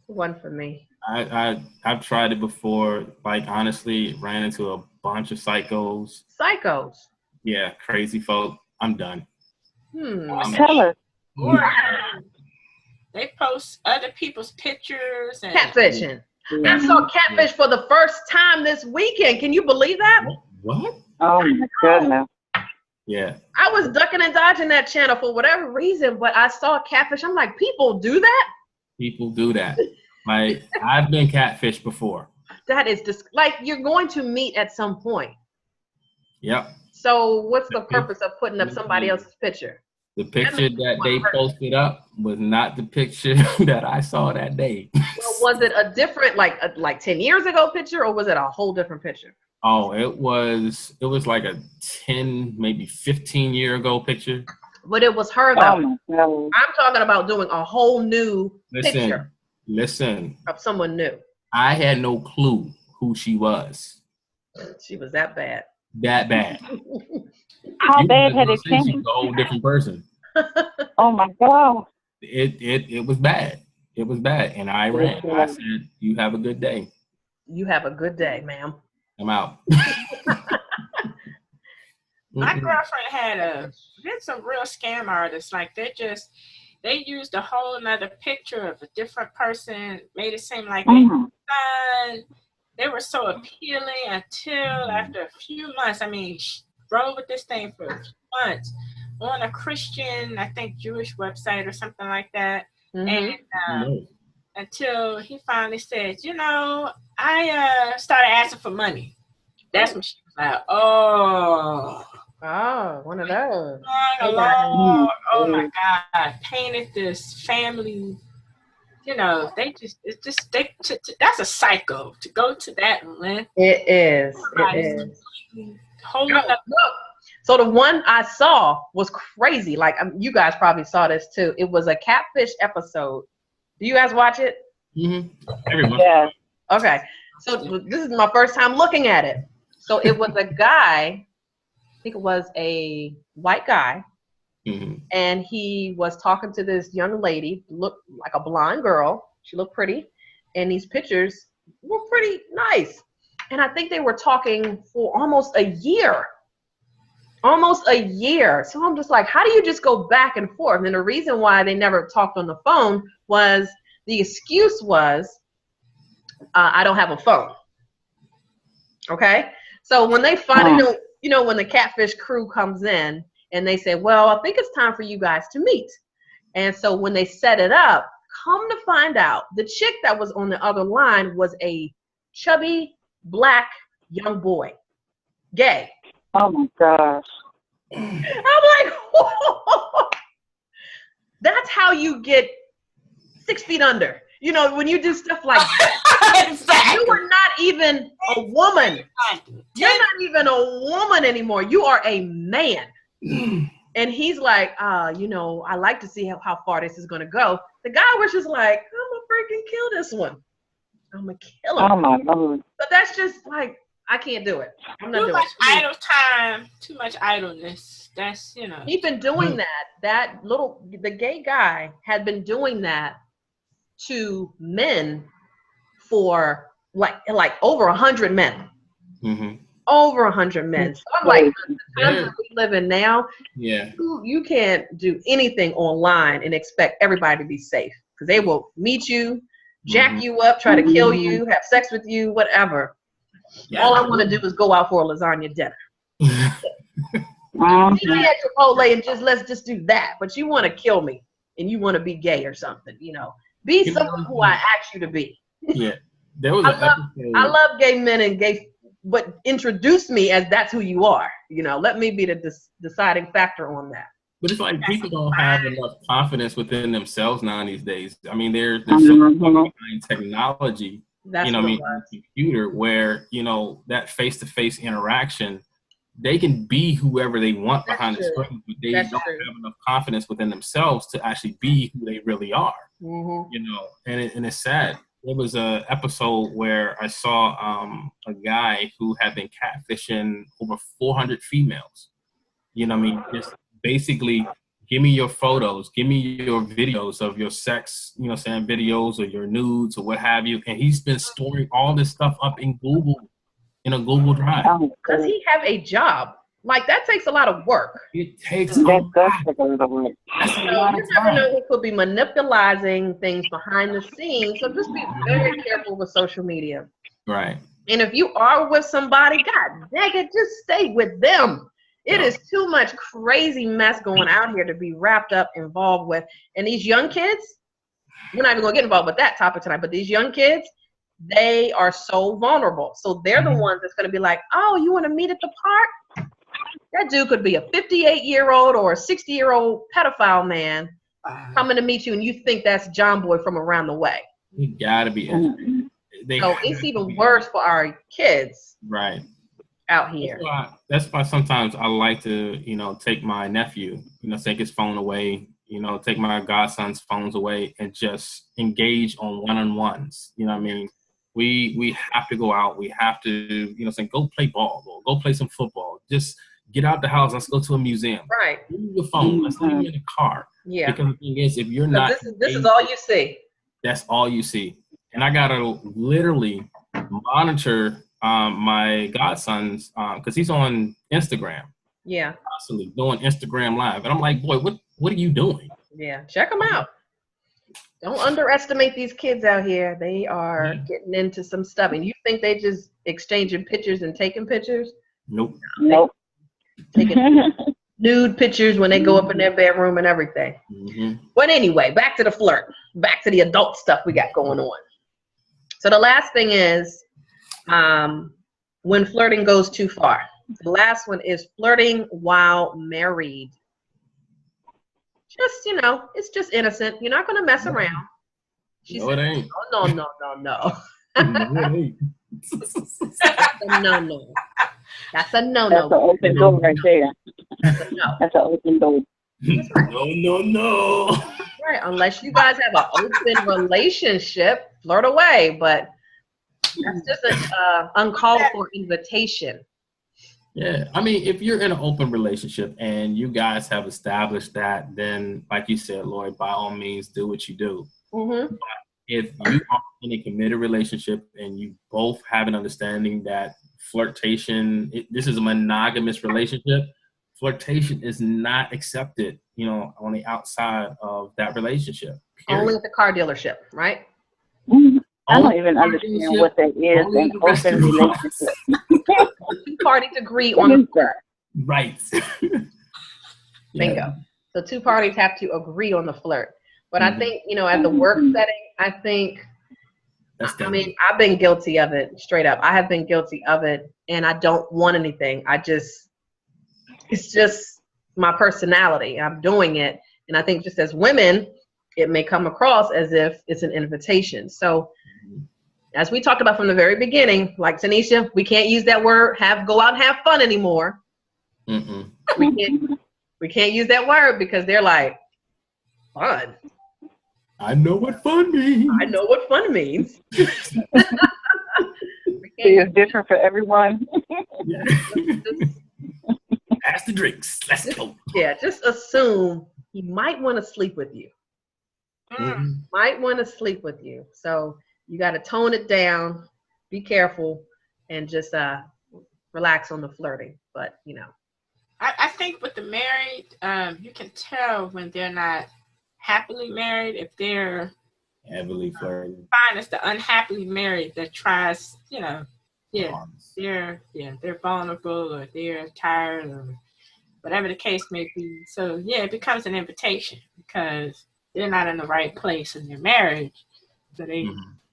One for me. I've tried it before. Like, honestly, ran into a bunch of psychos. Psychos? Yeah, crazy folk. I'm done. Tell us. They post other people's pictures. And catfishing. I saw Catfish for the first time this weekend. Can you believe that? What? Oh, my goodness. Yeah. I was ducking and dodging that channel for whatever reason, but I saw Catfish. I'm like, people do that? People do that. Like, I've been catfished before. That is just like you're going to meet at some point. Yep. So what's the purpose of putting up somebody else's picture? The picture that they posted up was not the picture that I saw that day. Well, was it a different, like 10 years ago picture, or was it a whole different picture? Oh, it was like a 10, maybe 15 year ago picture. But it was her though. Oh, I'm talking about doing a whole new picture. Listen. Of someone new. I had no clue who she was. She was that bad. That bad. How bad had it been? She's a whole different person. Oh my God. It was bad. It was bad. And I ran. I said, you have a good day. You have a good day, ma'am. I'm out. My girlfriend had some real scam artists. Like they used a whole nother picture of a different person, made it seem like they were fun. They were so appealing until after a few months. I mean, she rode with this thing for a few months on a Christian, I think Jewish website or something like that. Mm-hmm. And until he finally said, I started asking for money. That's when she was like, oh, one of those. Oh my God, painted this family. That's a psycho to go to that length. It is. It is. Look. So the one I saw was crazy. Like, you guys probably saw this too. It was a Catfish episode. Do you guys watch it? Mm-hmm. Everyone. Yeah. Okay. So this is my first time looking at it. So it was a guy, I think it was a white guy, and he was talking to this young lady, looked like a blonde girl. She looked pretty, and these pictures were pretty nice. And I think they were talking for almost a year. So I'm just like, how do you just go back and forth? And the reason why they never talked on the phone was the excuse was, I don't have a phone. Okay. So when they finally, when the Catfish crew comes in and they say, well, I think it's time for you guys to meet. And so when they set it up, come to find out, the chick that was on the other line was a chubby, black young boy, gay. Oh my gosh. I'm like, whoa. That's how you get 6 feet under. You know, when you do stuff like that, Exactly. you are not even a woman. You're not even a woman anymore. You are a man. And he's like, you know, I like to see how far this is going to go. The guy was just like, I'm going to freaking kill this one. I'm going to kill him. Oh, my Lord. But that's just like, I can't do it. I'm not Too doing much it. idle time. Too much idleness. That's, you know. He's been doing that. The gay guy had been doing that to men for like over 100 men. Mm-hmm. Over 100 men. So I'm like, the times that we live in now, you can't do anything online and expect everybody to be safe, because they will meet you, jack you up, try to kill you, have sex with you, whatever. Yeah. All I want to do is go out for a lasagna dinner. Maybe at Chipotle and let's just do that. But you want to kill me and you want to be gay or something, you know. Be someone who I asked you to be. Yeah. There was I love gay men and gay, but introduce me as that's who you are. You know, let me be the deciding factor on that. But it's like people don't have enough confidence within themselves now these days. I mean, there's so much behind technology, that's you know, I mean, computer, where, you know, that face-to-face interaction, they can be whoever they want behind the screen, but they don't have enough confidence within themselves to actually be who they really are. You know, and it's sad. There was a episode where I saw a guy who had been catfishing over 400 females. You know what I mean? Just basically, give me your photos, give me your videos of your sex, you know, saying videos or your nudes or what have you. And he's been storing all this stuff up in a Google Drive. Does he have a job? Like, that takes a lot of work. It takes a lot of work. You never know who could be manipulating things behind the scenes. So just be very careful with social media. Right. And if you are with somebody, God dang it, just stay with them. It is too much crazy mess going out here to be wrapped up, involved with. And these young kids, we're not even going to get involved with that topic tonight, but these young kids, they are so vulnerable. So they're the ones that's going to be like, oh, you want to meet at the park? That dude could be a 58-year-old or a 60-year-old pedophile man coming to meet you, and you think that's John Boy from around the way. You got to be educated. So it's even worse for our kids. Right. Out here. That's why sometimes I like to, you know, take my nephew, you know, take his phone away, you know, take my godson's phones away and just engage on one-on-ones. You know what I mean? We have to go out. We have to, you know, say, go play ball or go play some football. Just get out the house. Let's go to a museum. Right. Leave your phone. Let's leave you in the car. Yeah. Because the thing is, if you're not, this is all you see. That's all you see. And I gotta literally monitor my godson's because he's on Instagram. Yeah. Constantly doing Instagram live, and I'm like, boy, what are you doing? Yeah, check them out. Don't underestimate these kids out here. They are getting into some stuff, and you think they just exchanging pictures and taking pictures? Nope. Taking nude pictures when they go up in their bedroom and everything. But anyway, back to the flirt. Back to the adult stuff we got going on. So the last thing is when flirting goes too far. The last one is flirting while married. Just, you know, it's just innocent. You're not going to mess around. No, it ain't. No. No, it ain't. No. That's a no. That's an open door right there. That's a no. That's an open door. No. Right, unless you guys have an open relationship, flirt away. But that's just an uncalled for invitation. Yeah, I mean, if you're in an open relationship and you guys have established that, then, like you said, Lorie, by all means, do what you do. But if you are in a committed relationship and you both have an understanding that flirtation, this is a monogamous relationship, flirtation is not accepted, you know, on the outside of that relationship. Period. Only at the car dealership, right? I don't even understand what that is in open relationship. Two parties agree on that. Right. Bingo. So two parties have to agree on the flirt. But I think, you know, at the work setting, I mean, I've been guilty of it, straight up. I have been guilty of it, and I don't want anything. It's just my personality. I'm doing it, And I think just as women, it may come across as if it's an invitation. So as we talked about from the very beginning, like Tanisha, we can't use that word, go out and have fun anymore. Mm-mm. We can't use that word because they're like, fun. I know what fun means. I know what fun means. It's different for everyone. Yeah. Pass the drinks. Let's go. Yeah, just assume he might want to sleep with you. Mm-hmm. Might want to sleep with you. So you got to tone it down, be careful, and just relax on the flirting. But, you know. I think with the married, you can tell when they're not happily married, if they're heavily flirting. Fine, it's the unhappily married that tries, you know, they're vulnerable or they're tired or whatever the case may be. So yeah, it becomes an invitation because they're not in the right place in their marriage. So they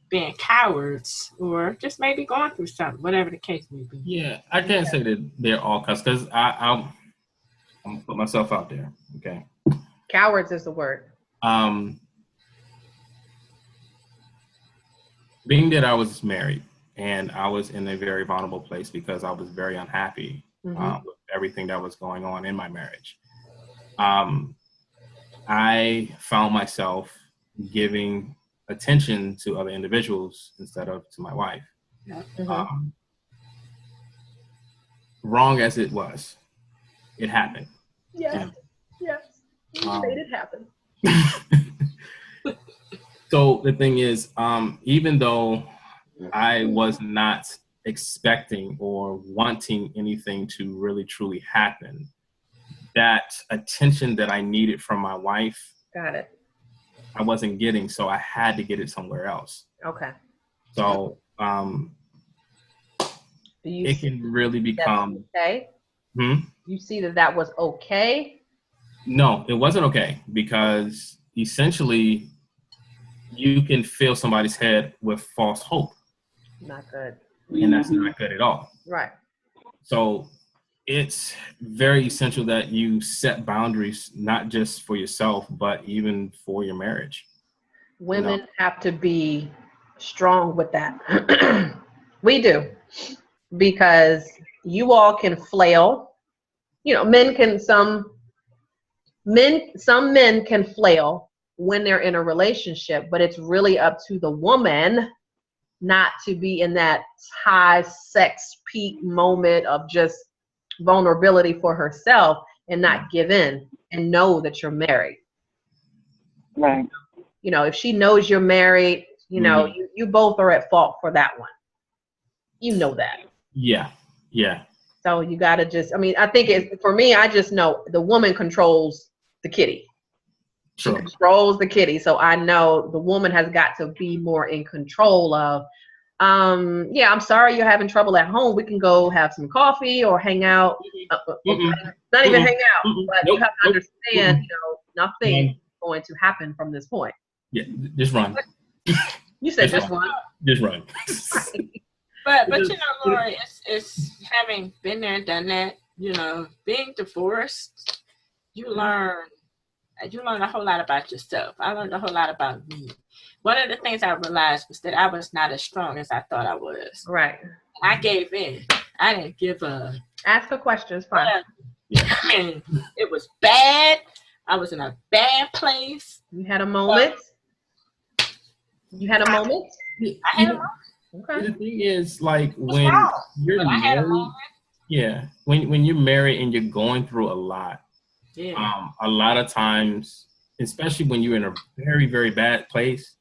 being cowards or just maybe going through something, whatever the case may be. Yeah, I can't say that they're all because I'm gonna put myself out there. Okay. Cowards is the word. Being that I was married and I was in a very vulnerable place because I was very unhappy with everything that was going on in my marriage. I found myself giving attention to other individuals instead of to my wife. Wrong as it was, it happened. Yes. You made it happen. So the thing is, even though I was not expecting or wanting anything to really truly happen, that attention that I needed from my wife, got it, I wasn't getting, so I had to get it somewhere else. Okay. So it can really become okay. You see that was okay? No, it wasn't okay because essentially you can fill somebody's head with false hope. Not good. And that's not good at all. Right. So it's very essential that you set boundaries, not just for yourself, but even for your marriage. Women have to be strong with that. We do. Because you all can flail. You know, some men can flail when they're in a relationship, but it's really up to the woman not to be in that high sex peak moment of just vulnerability for herself and not give in and know that you're married. Right. You know, if she knows you're married, you know, you both are at fault for that one. You know that. Yeah. So you got to just, I mean, I think for me, I just know the woman controls the kitty. She controls the kitty. So I know the woman has got to be more in control of, I'm sorry you're having trouble at home. We can go have some coffee or hang out. Not even hang out, but you have to understand, you know, nothing is going to happen from this point. Yeah, just run. You said just run. Just run. But you know, Lorie, it's having been there and done that, you know, being divorced, you learn a whole lot about yourself. I learned a whole lot about me. One of the things I realized was that I was not as strong as I thought I was. Right. I gave in. I didn't give up. Ask a question. It's fine. I mean, it was bad. I was in a bad place. You had a moment? I had a moment. Okay. The thing is, like, when you're married, when you're married and you're going through a lot, a lot of times, especially when you're in a very, very bad place,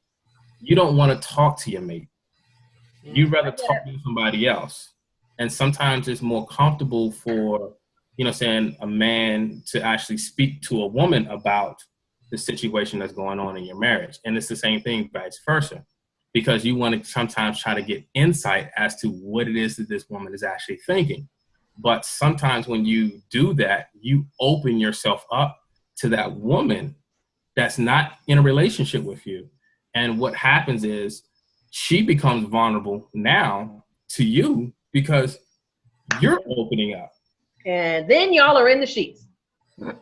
you don't want to talk to your mate. You'd rather talk to somebody else. And sometimes it's more comfortable for, a man to actually speak to a woman about the situation that's going on in your marriage. And it's the same thing vice versa, because you want to sometimes try to get insight as to what it is that this woman is actually thinking. But sometimes when you do that, you open yourself up to that woman that's not in a relationship with you. And what happens is she becomes vulnerable now to you because you're opening up. And then y'all are in the sheets.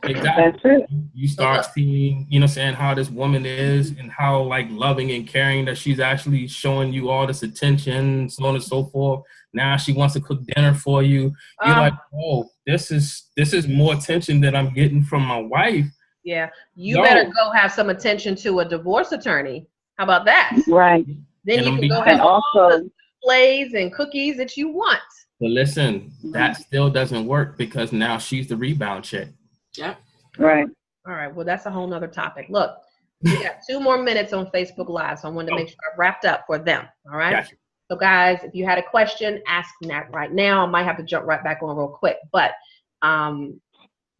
Exactly. That's it. You start seeing, you know what I'm saying, how this woman is and how like loving and caring that she's actually showing you all this attention, so on and so forth. Now she wants to cook dinner for you. You're like, oh, this is more attention that I'm getting from my wife. Yeah. You better go have some attention to a divorce attorney. How about that? Right. Then And you I'm can go being have all also the displays and cookies that you want. But listen, that still doesn't work because now she's the rebound chick. Yep. right. All right. Well, that's a whole nother topic. Look, we got 2 more minutes on Facebook Live, so I wanted to make sure I wrapped up for them. All right. Gotcha. So, guys, if you had a question, ask that right now. I might have to jump right back on real quick, but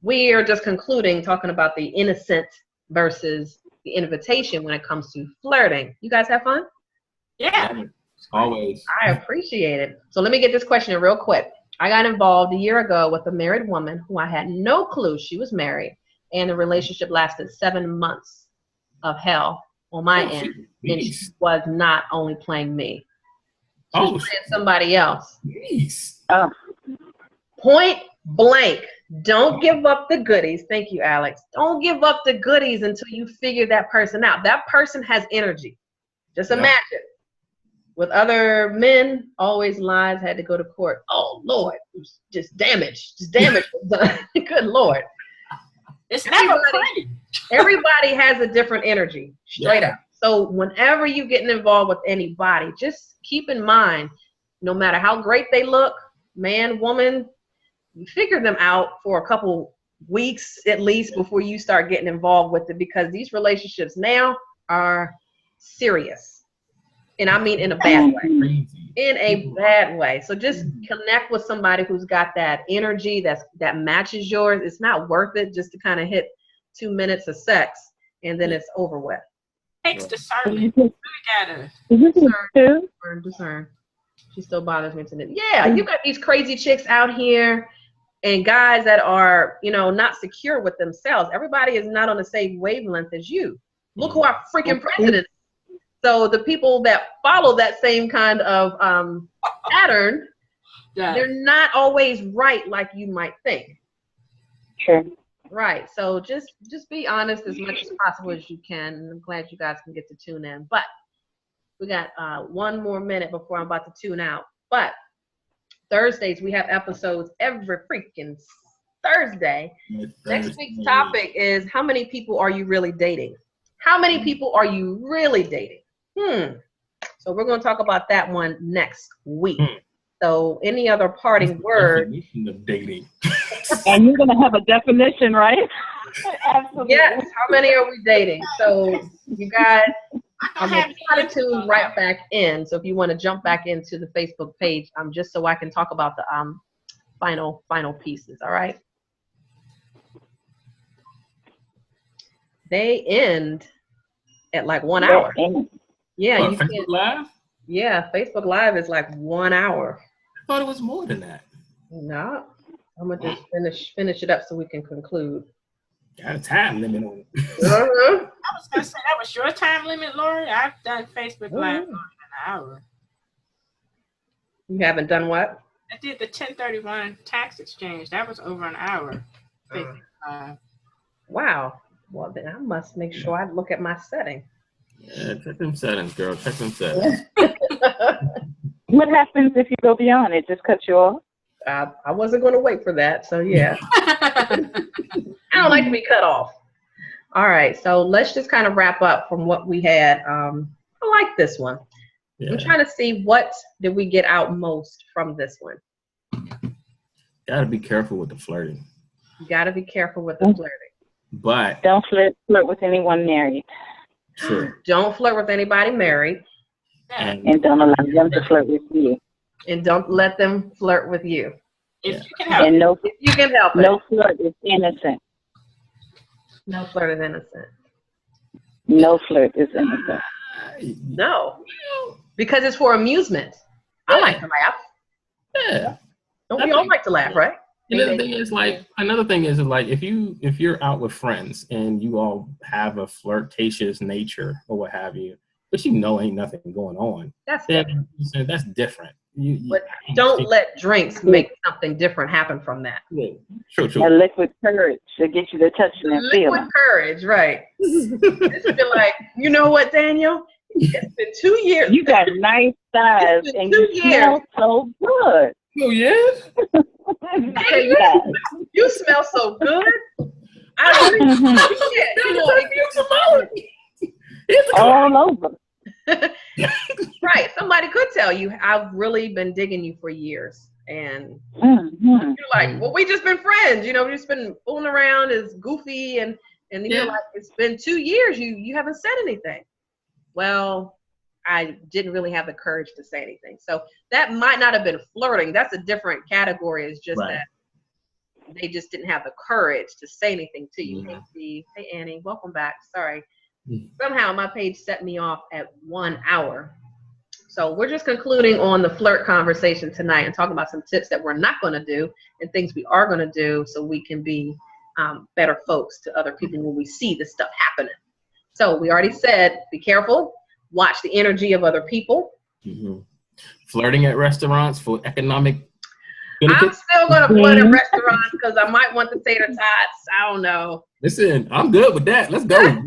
we are just concluding talking about the innocent versus the invitation when it comes to flirting. You guys have fun? Yeah. Always. I appreciate it. So let me get this question in real quick. I got involved a year ago with a married woman who I had no clue she was married, and the relationship lasted 7 months of hell on my end, and she was not only playing me. She was playing somebody else. Oh. Point blank. Don't give up the goodies. Thank you, Alex. Don't give up the goodies until you figure that person out. That person has energy. Just imagine. With other men, always lies had to go to court. Oh, Lord. Just damage. Just damage was done. Good Lord. It's never pretty. Everybody has a different energy. Straight up. So whenever you're getting involved with anybody, just keep in mind, no matter how great they look, man, woman, you figure them out for a couple weeks at least before you start getting involved with it, because these relationships now are serious. And I mean in a bad way. In a bad way. So just connect with somebody who's got that energy that matches yours. It's not worth it just to kind of hit 2 minutes of sex and then it's over with. Takes discernment. You gotta discern. She still bothers me today. Yeah, you got these crazy chicks out here and guys that are, not secure with themselves. Everybody is not on the same wavelength as you. Look who our freaking president is. So the people that follow that same kind of pattern, they're not always right like you might think. Sure. Right. So just be honest as much as possible as you can. I'm glad you guys can get to tune in. But we got 1 more minute before I'm about to tune out. But Thursdays, we have episodes every freaking Thursday. Next week's topic is, how many people are you really dating? How many people are you really dating? So we're going to talk about that one next week. So any other parting word? Definition of dating. And you're going to have a definition, right? Absolutely. Yes. How many are we dating? So you guys, I'm going to try to tune right back in. So if you want to jump back into the Facebook page, just so I can talk about the final pieces. All right. They end at like 1 hour. Yeah, what, you Facebook can't. Live? Yeah, Facebook Live is like 1 hour. I thought it was more than that. No, I'm gonna just finish it up so we can conclude. Got a time limit on it. I was gonna say that was your time limit, Lorie. I've done Facebook Live for an hour. You haven't done what? I did the 1031 tax exchange. That was over an hour. Facebook Live. Wow. Well, then I must make sure I look at my setting. Yeah, check them settings, girl. Check them settings. What happens if you go beyond? It just cuts you off? I wasn't going to wait for that, so yeah. I don't like to be cut off. All right, so let's just kind of wrap up from what we had. I like this one. Yeah. I'm trying to see what did we get out most from this one. Got to be careful with the flirting. You got to be careful with the flirting. But don't flirt with anyone married. Sure. Don't flirt with anybody married. And don't allow them to flirt with you. And don't let them flirt with you. If you can help. And if you can help it. No flirt is innocent. No flirt is innocent. No flirt is innocent. No. Because it's for amusement. I like to laugh. Yeah. Don't we all like to laugh, right? Another thing is if you're out with friends and you all have a flirtatious nature or what have you, but ain't nothing going on. That's different. But don't let drinks make something different happen from that. Yeah. True. That liquid courage to get you to touch and feel. Liquid courage, right. It's been like, you know what, Daniel? It's been 2 years. You got nice thighs and you smell so good. Oh, yeah? You smell so good. I really, all over. Right. Somebody could tell you, I've really been digging you for years. And you're like, well, we just been friends. You know, we've just been fooling around as goofy. And you're like, it's been 2 years. You haven't said anything. Well, I didn't really have the courage to say anything. So that might not have been flirting. That's a different category. It's just that they just didn't have the courage to say anything to you. Hey, Steve. Hey, Annie. Welcome back. Sorry. Somehow my page set me off at 1 hour. So we're just concluding on the flirt conversation tonight and talking about some tips that we're not going to do and things we are going to do so we can be better folks to other people when we see this stuff happening. So we already said, be careful. Watch the energy of other people. Flirting at restaurants for economic benefits. I'm still going to flirt at restaurants because I might want the tater tots. I don't know. Listen, I'm good with that. Let's go.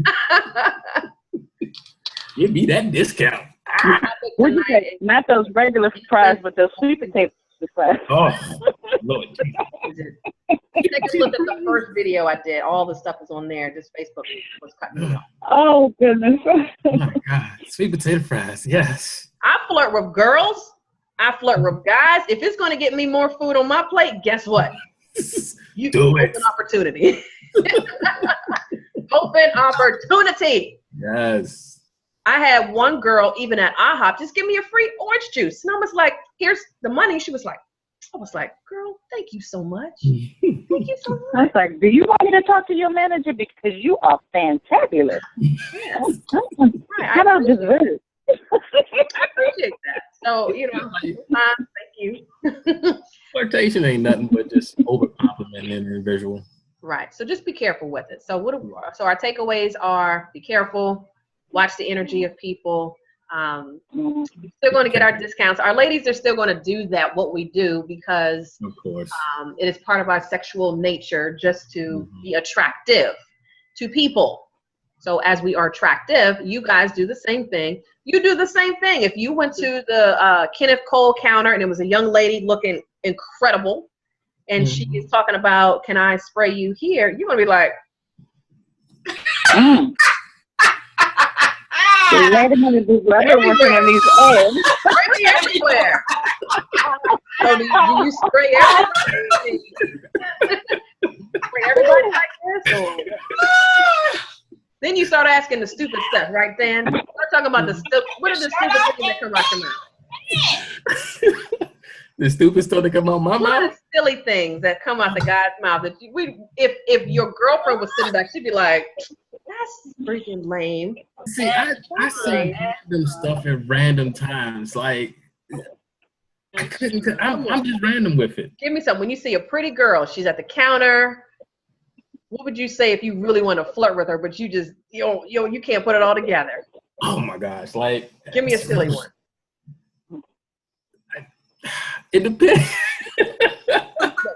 Give me that discount. What you say? Not those regular fries, but those sweet potato fries. Oh, Lord. Take a look at the first video I did. All the stuff is on there. Just Facebook was cutting me off. Oh, goodness. Oh, my God. Sweet potato fries. Yes. I flirt with girls. I flirt with guys. If it's going to get me more food on my plate, guess what? You do it. Open opportunity. Open opportunity. Yes. I had one girl, even at IHOP, just give me a free orange juice. And I was like, here's the money. She was like, I was like, girl, thank you so much. Thank you so much. I was like, do you want me to talk to your manager? Because you are fantabulous. Yes. How about dessert? I appreciate that. So, you know, thank you. Flirtation ain't nothing but just over complimenting an individual. Right. So just be careful with it. So so our takeaways are be careful, watch the energy of people. We're still going to get our discounts. Our ladies are still going to do what we do because of course. It is part of our sexual nature just to be attractive to people. So as we are attractive, you guys do the same thing. You do the same thing. If you went to the Kenneth Cole counter and it was a young lady looking incredible and she is talking about, can I spray you here? You're going to be like, wait a minute, this rubber working on these eggs. spray me everywhere. So do you spray everybody? Spray everybody like this? Or? Then you start asking the stupid stuff, right, Dan? We're talking about what are the stupid things that come out your mouth? The stupid stuff that come out my What mouth? are the silly things that come out the guy's mouth that if your girlfriend was sitting back, she'd be like, that's freaking lame. See, I say random stuff at random times. Like, I couldn't, I'm just random with it. Give me something. When you see a pretty girl, she's at the counter, what would you say if you really want to flirt with her, but you just, you can't put it all together? Oh my gosh. Like, give me a silly one. It depends.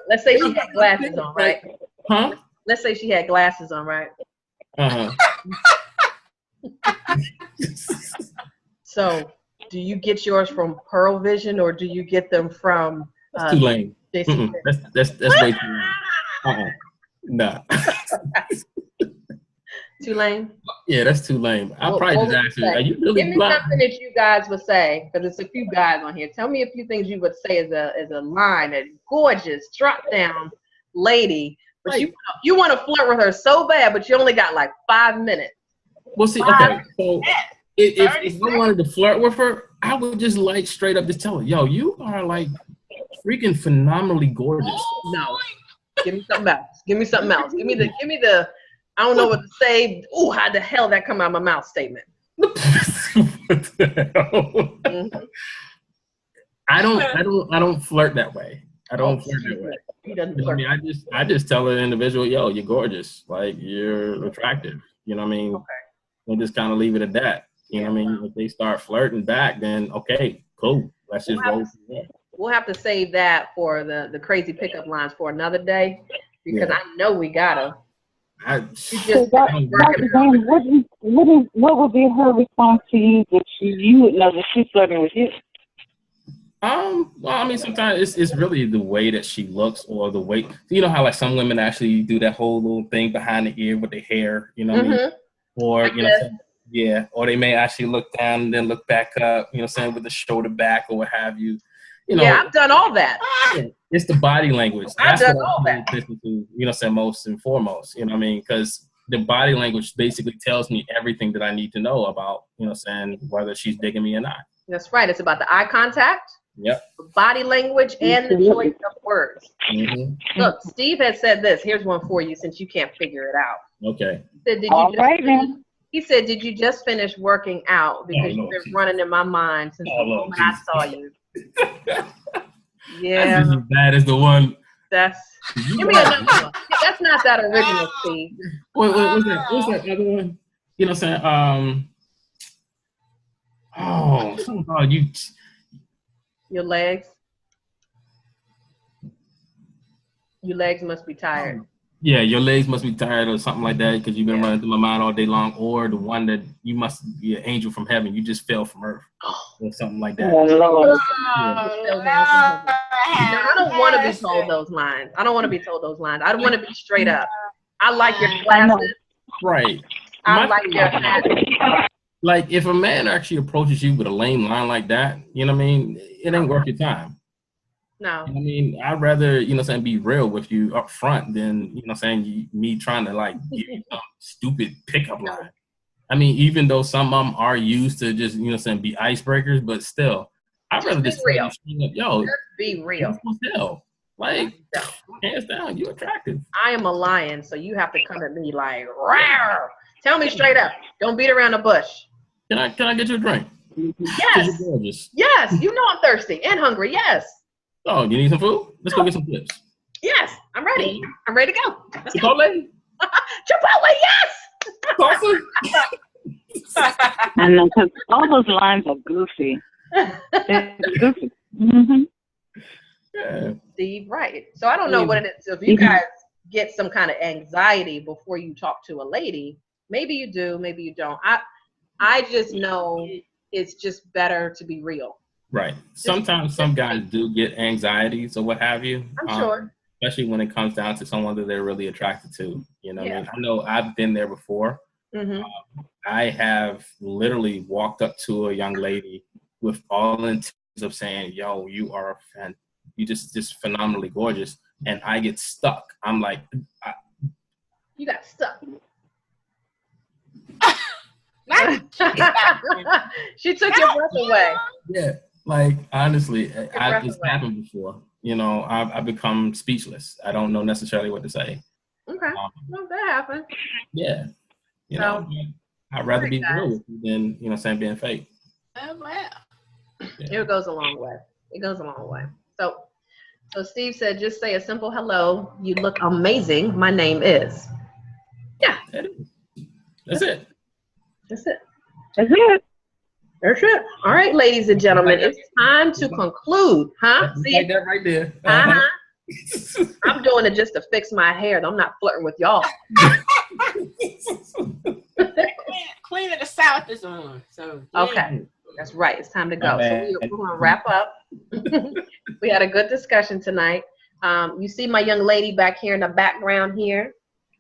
Let's say she had glasses on, right? Huh? Let's say she had glasses on, right? Uh-huh. So, do you get yours from Pearl Vision or do you get them from? That's too lame. That's way too lame. Nah. Too lame? Yeah, that's too lame. I'll probably just ask you, are you really Give me blind? something that you guys would say, because there's a few guys on here. Tell me a few things you would say as a line, a gorgeous, drop down lady. But you want to flirt with her so bad, but you only got like 5 minutes. Well, see, okay. So if I wanted to flirt with her, I would just like straight up just tell her, yo, you are like freaking phenomenally gorgeous. No. Give me something else. Give me something else. Give me the I don't know what to say. Ooh, how the hell that come out of my mouth statement. What the hell? I don't flirt that way. I don't flirt that way. He doesn't I flirt. mean, I just tell an individual, yo, you're gorgeous. Like, you're attractive. You know what I mean? Okay. And just kind of leave it at that. You know what I mean? If they start flirting back, then okay, Cool. Let's just roll. We'll have to save that for the crazy pickup lines for another day, because I know we gotta. What would be her response to you that you would know that she's flirting with you? Well, I mean, sometimes it's really the way that she looks, or the way, you know how like some women actually do that whole little thing behind the ear with their hair, you know what I mean? Or, you know, or they may actually look down and then look back up, you know what I'm saying, with the shoulder back or what have you. You know, I've done all that. It's the body language. I've done all I pay that. attention to, you know what I'm saying, most and foremost, you know what I mean? Because the body language basically tells me everything that I need to know about, you know what I'm saying, whether she's digging me or not. That's right. It's about the eye contact, the body language, and the choice of words. Look, Steve has said this. Here's one for you since you can't figure it out. Okay. He said, did you just finish working out? Because you've been running in my mind since the moment I saw you. That's as bad as the one. Give me another one. That's not that original, Steve. What's that other one? You know what I'm saying? Your legs. Your legs must be tired. Yeah, your legs must be tired or something like that because you've been running through my mind all day long. Or the one that you must be an angel from heaven. You just fell from earth or something like that. I don't want to be told those lines. I want to be straight up. I like your glasses. Right. I like your hat. Like, if a man actually approaches you with a lame line like that, you know what I mean? It ain't worth your time. No. I mean, I'd rather, you know what I'm saying, be real with you up front than, you know what I'm saying, me trying to, like, give you some stupid pickup line. I mean, even though some of them are used to just, you know what I'm saying, be icebreakers, but still, I'd rather just be real. Yo, be real. Like, hands down, you're attractive. I am a lion, so you have to come at me like, rawr. Tell me straight up. Don't beat around the bush. Can I get you a drink? Yes. Yes. You know I'm thirsty and hungry. Yes. Oh, you need some food? Let's go get some flips. Yes, I'm ready. I'm ready to go. Chipotle? Chipotle, yes! I know, because all those lines are goofy. They're goofy. Yeah. Steve, right. So I don't know what it is. So if you guys get some kind of anxiety before you talk to a lady, maybe you do, maybe you don't. I just know it's just better to be real. Right. Sometimes some guys do get anxieties or what have you. I'm sure. Especially when it comes down to someone that they're really attracted to. You know what I mean? I know I've been there before. I have literally walked up to a young lady with all intentions of saying, yo, you are you just phenomenally gorgeous. And I get stuck. I'm like, you got stuck. She took your breath away. Yeah. Like, honestly, it's happened before. You know, I've become speechless. I don't know necessarily what to say. Okay. Well, that happened. Yeah. You know, I'd rather be real with you than, you know, saying being fake. Oh, wow. Yeah. It goes a long way. It goes a long way. So Steve said, just say a simple hello. You look amazing. My name is. Yeah. That's it. That's it. That's it. That's it. All right, ladies and gentlemen, it's time to conclude, huh? See like that right there. I'm doing it just to fix my hair. I'm not flirting with y'all. Queen of the South is on. So okay, that's right. It's time to go. So we're going to wrap up. We had a good discussion tonight. You see my young lady back here in the background here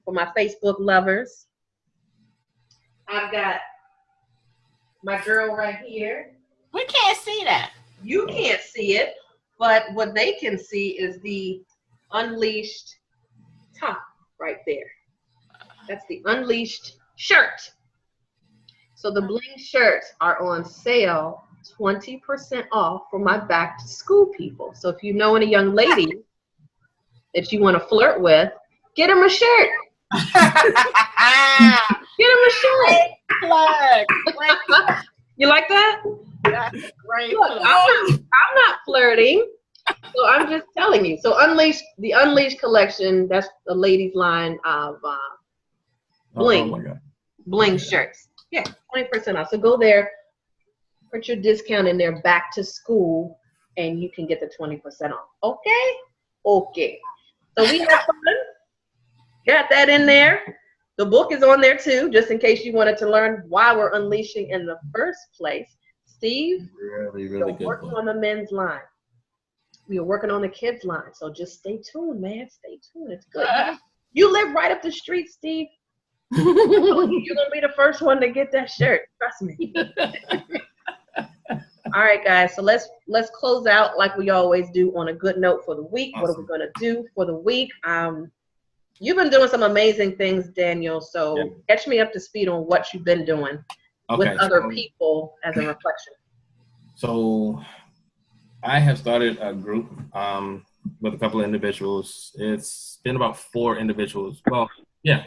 for my Facebook lovers. I've got my girl right here. We can't see that. You can't see it, but what they can see is the unleashed top right there. That's the unleashed shirt. So the bling shirts are on sale, 20% off for my back to school people. So if you know any young lady that you want to flirt with, get them a shirt. Get him a shirt. You like that? That's great. Look, I'm not flirting, so I'm just telling you. So the Unleashed collection, that's the ladies' line of bling shirts. Yeah, 20% off. So go there, Put your discount in there, back to school, and you can get the 20% off. Okay? Okay. So we have fun. Got that in there. The book is on there too, just in case you wanted to learn why we're unleashing in the first place. Steve, Really we're good working book. on the men's line. We are working on the kids line. So just stay tuned, man. Stay tuned. It's good. You live right up the street, Steve. You're going to be the first one to get that shirt. Trust me. All right, guys. So let's close out like we always do on a good note for the week. Awesome. What are we going to do for the week? You've been doing some amazing things, Daniel. So catch me up to speed on what you've been doing with other people as a reflection. So I have started a group with a couple of individuals. It's been about 4 individuals. Well,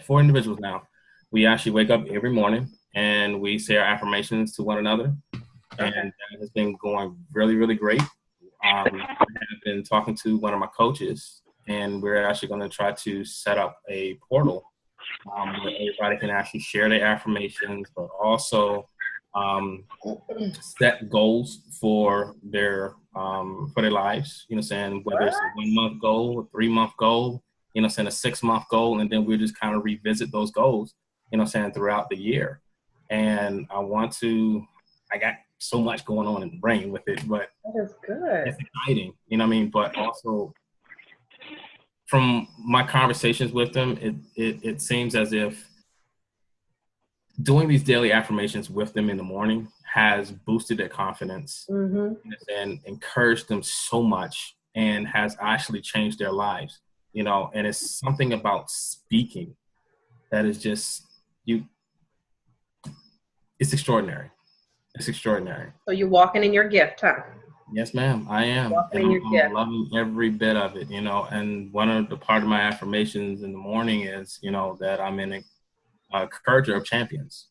4 individuals now. We actually wake up every morning and we say our affirmations to one another. And that has been going really, really great. I have been talking to one of my coaches, and we're actually going to try to set up a portal where everybody can actually share their affirmations, but also set goals for their lives. You know what I'm saying? Whether it's a 1-month goal, a 3-month goal, you know what I'm saying, a 6-month goal, and then we'll just kind of revisit those goals, you know what I'm saying, throughout the year. And I got so much going on in the brain with it, but that is good. It's exciting, you know what I mean? But also from my conversations with them, it seems as if doing these daily affirmations with them in the morning has boosted their confidence and encouraged them so much and has actually changed their lives, you know, and it's something about speaking that is just, it's extraordinary. It's extraordinary. So you're walking in your gift, huh? Yes, ma'am, I am. Walking and in your gift. I'm loving every bit of it, you know, and one of the part of my affirmations in the morning is, you know, that I'm in a encourager of champions,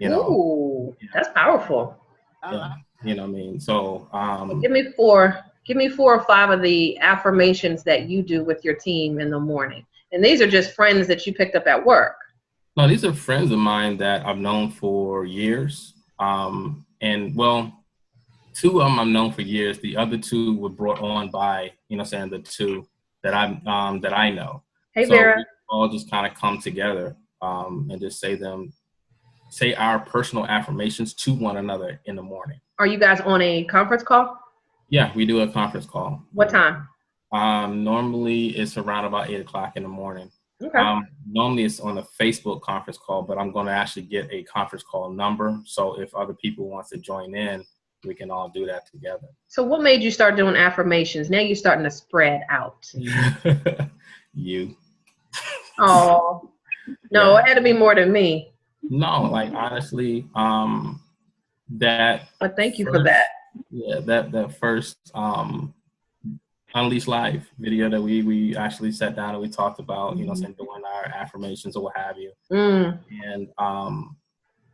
you know. Ooh, that's powerful. Yeah, you know what I mean? So give me 4 or 5 of the affirmations that you do with your team in the morning. And these are just friends that you picked up at work. No, these are friends of mine that I've known for years. And well, 2 of them I've known for years. The other 2 were brought on by, you know, saying the 2 that I know. Hey, so Vera. We all just kind of come together and just say our personal affirmations to one another in the morning. Are you guys on a conference call? Yeah, we do a conference call. What time? Normally it's around about 8:00 in the morning. Okay. Normally it's on a Facebook conference call, but I'm going to actually get a conference call number. So if other people want to join in, we can all do that together. So what made you start doing affirmations? Now you're starting to spread out. You. Oh, no, It had to be more than me. No, like honestly, that. But thank you for that. Yeah, that first Unleashed Live video that we actually sat down and we talked about, you know, doing our affirmations or what have you. And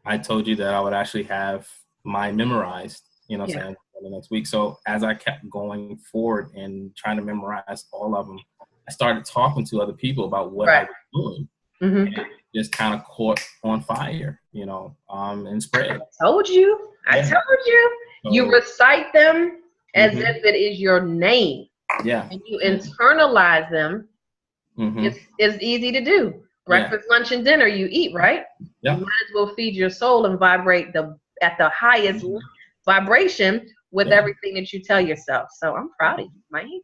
I told you that I would actually have mine memorized, you know, saying for the next week. So as I kept going forward and trying to memorize all of them, I started talking to other people about what I was doing. And it just kind of caught on fire, you know, and spread. I told you. So, you recite them as if it is your name. Yeah. And you internalize them. It's easy to do. Breakfast, lunch, and dinner you eat, right? Yeah. You might as well feed your soul and vibrate at the highest vibration with everything that you tell yourself. So I'm proud of you, man.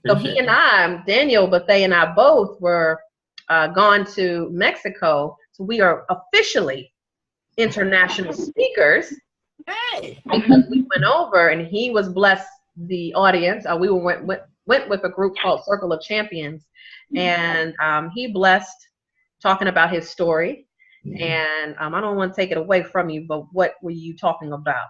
So he and I, Daniel, Bethay and I both were gone to Mexico. So we are officially international speakers. Hey. Because we went over and he was blessed the audience. We went with a group called Circle of Champions, and he blessed talking about his story. And I don't want to take it away from you, but what were you talking about?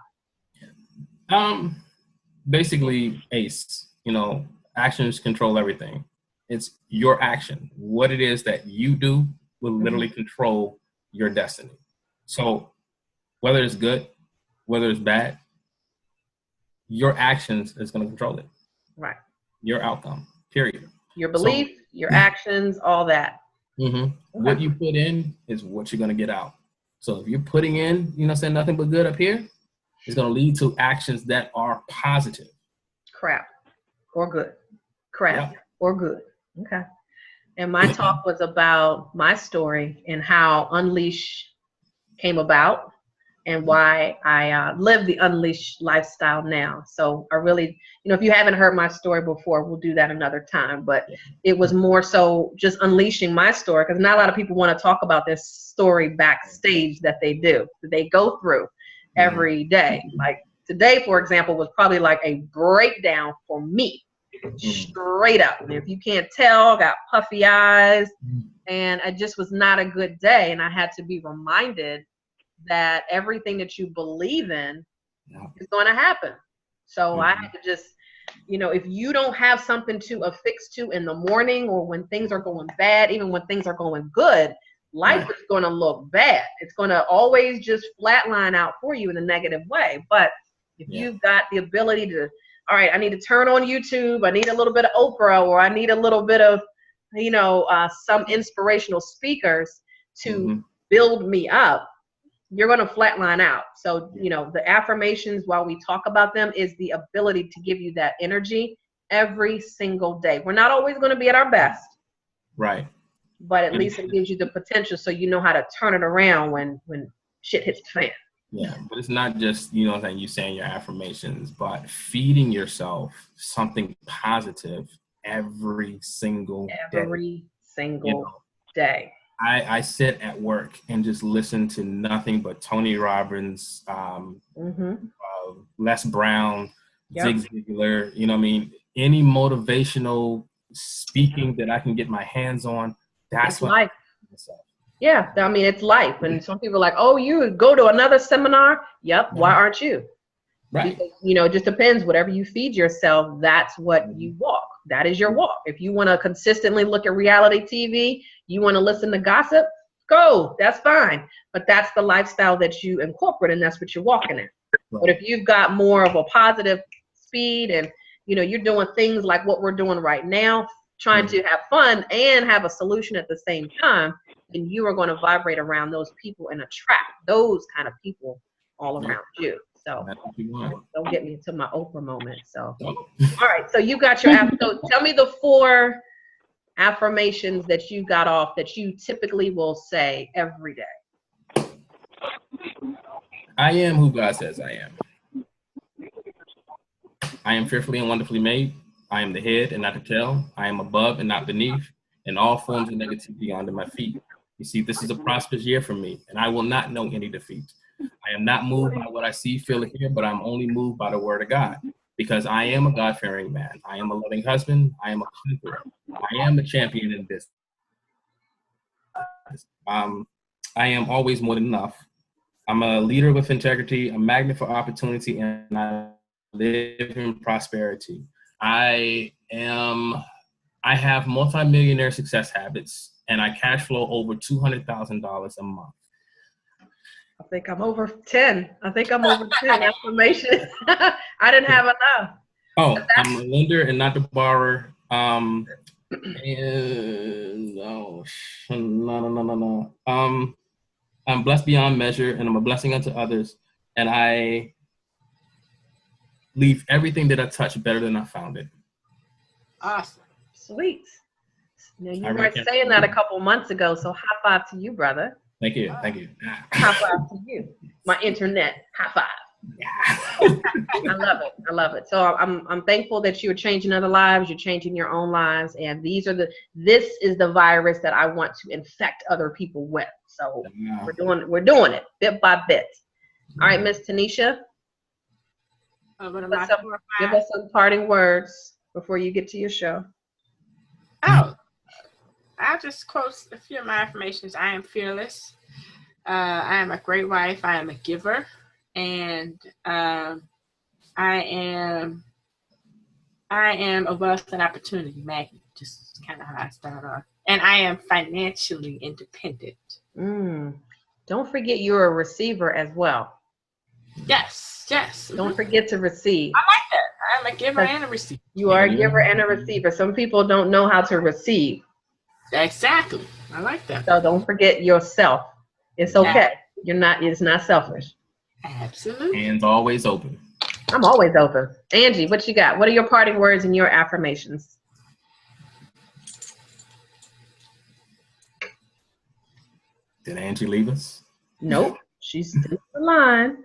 Basically, ACE. You know, actions control everything. It's your action. What it is that you do will literally control your destiny. So whether it's good, whether it's bad, your actions is going to control it. Right. Your outcome, period. Your belief, your actions, all that. Okay. What you put in is what you're going to get out. So if you're putting in, you know, saying nothing but good up here, It's going to lead to actions that are positive. Crap or good. Crap Yeah. or good. Okay. And my talk was about my story and how Unleash came about and why I live the Unleashed lifestyle now. So I really, if you haven't heard my story before, we'll do that another time. But it was more so just unleashing my story, because not a lot of people want to talk about this story backstage that they do, that they go through every day. Like today, for example, was probably like a breakdown for me, straight up. And if you can't tell, got puffy eyes, and it just was not a good day. And I had to be reminded that everything that you believe in is going to happen. So I had to just, if you don't have something to affix to in the morning, or when things are going bad, even when things are going good, life is going to look bad. It's going to always just flatline out for you in a negative way. But if you've got the ability to, all right, I need to turn on YouTube, I need a little bit of Oprah, or I need a little bit of, some inspirational speakers to build me up, you're going to flatline out. So, the affirmations, while we talk about them, is the ability to give you that energy every single day. We're not always going to be at our best. Right. But at least it gives you the potential, so you know how to turn it around when shit hits the fan. Yeah, but it's not just, you saying your affirmations, but feeding yourself something positive every single day. I sit at work and just listen to nothing but Tony Robbins, Les Brown, Zig Ziglar, any motivational speaking that I can get my hands on. That's it's life. Yeah, I mean, it's life. And some people are like, oh, you go to another seminar? Yep. Why aren't you? Right. Because, it just depends. Whatever you feed yourself, that's what you walk. That is your walk. If you want to consistently look at reality TV, you want to listen to gossip, go. That's fine. But that's the lifestyle that you incorporate, and that's what you're walking in. Right. But if you've got more of a positive speed and, you're doing things like what we're doing right now, trying to have fun and have a solution at the same time, then you are going to vibrate around those people and attract those kind of people all around you. So don't get me to my Oprah moment. So, all right. So you got your, so tell me the 4 affirmations that you got off that you typically will say every day. I am who God says I am. I am fearfully and wonderfully made. I am the head and not the tail. I am above and not beneath, and all forms of negativity under my feet. You see, this is a prosperous year for me, and I will not know any defeat. I am not moved by what I see, feel, or hear, but I'm only moved by the word of God, because I am a God-fearing man. I am a loving husband. I am a conqueror. I am a champion in business. I am always more than enough. I'm a leader with integrity, a magnet for opportunity, and I live in prosperity. I have multimillionaire success habits, and I cash flow over $200,000 a month. I think I'm over 10. Affirmations. I didn't have enough. Oh, I'm a lender and not the borrower. No. I'm blessed beyond measure, and I'm a blessing unto others. And I leave everything that I touch better than I found it. Awesome. Sweet. Now, you were saying that a couple months ago, so high five to you, brother. Thank you. High five to you. My internet, high five. Yeah. I love it. So I'm thankful that you're changing other lives, you're changing your own lives, and this is the virus that I want to infect other people with. So we're doing it bit by bit. All right, Miss Tanisha. Give us some parting words before you get to your show. Oh, I'll just quote a few of my affirmations. I am fearless. I am a great wife. I am a giver. And I am a wealth and opportunity magnet. Just kind of how I start off. And I am financially independent. Don't forget you're a receiver as well. Yes. Don't forget to receive. I like that. I'm a giver and a receiver. You are a giver and a receiver. Some people don't know how to receive. Exactly. I like that. So don't forget yourself. It's okay. It's not selfish. Absolutely. Hands always open. I'm always open. Angie, what you got? What are your parting words and your affirmations? Did Angie leave us? Nope. She's still on the line.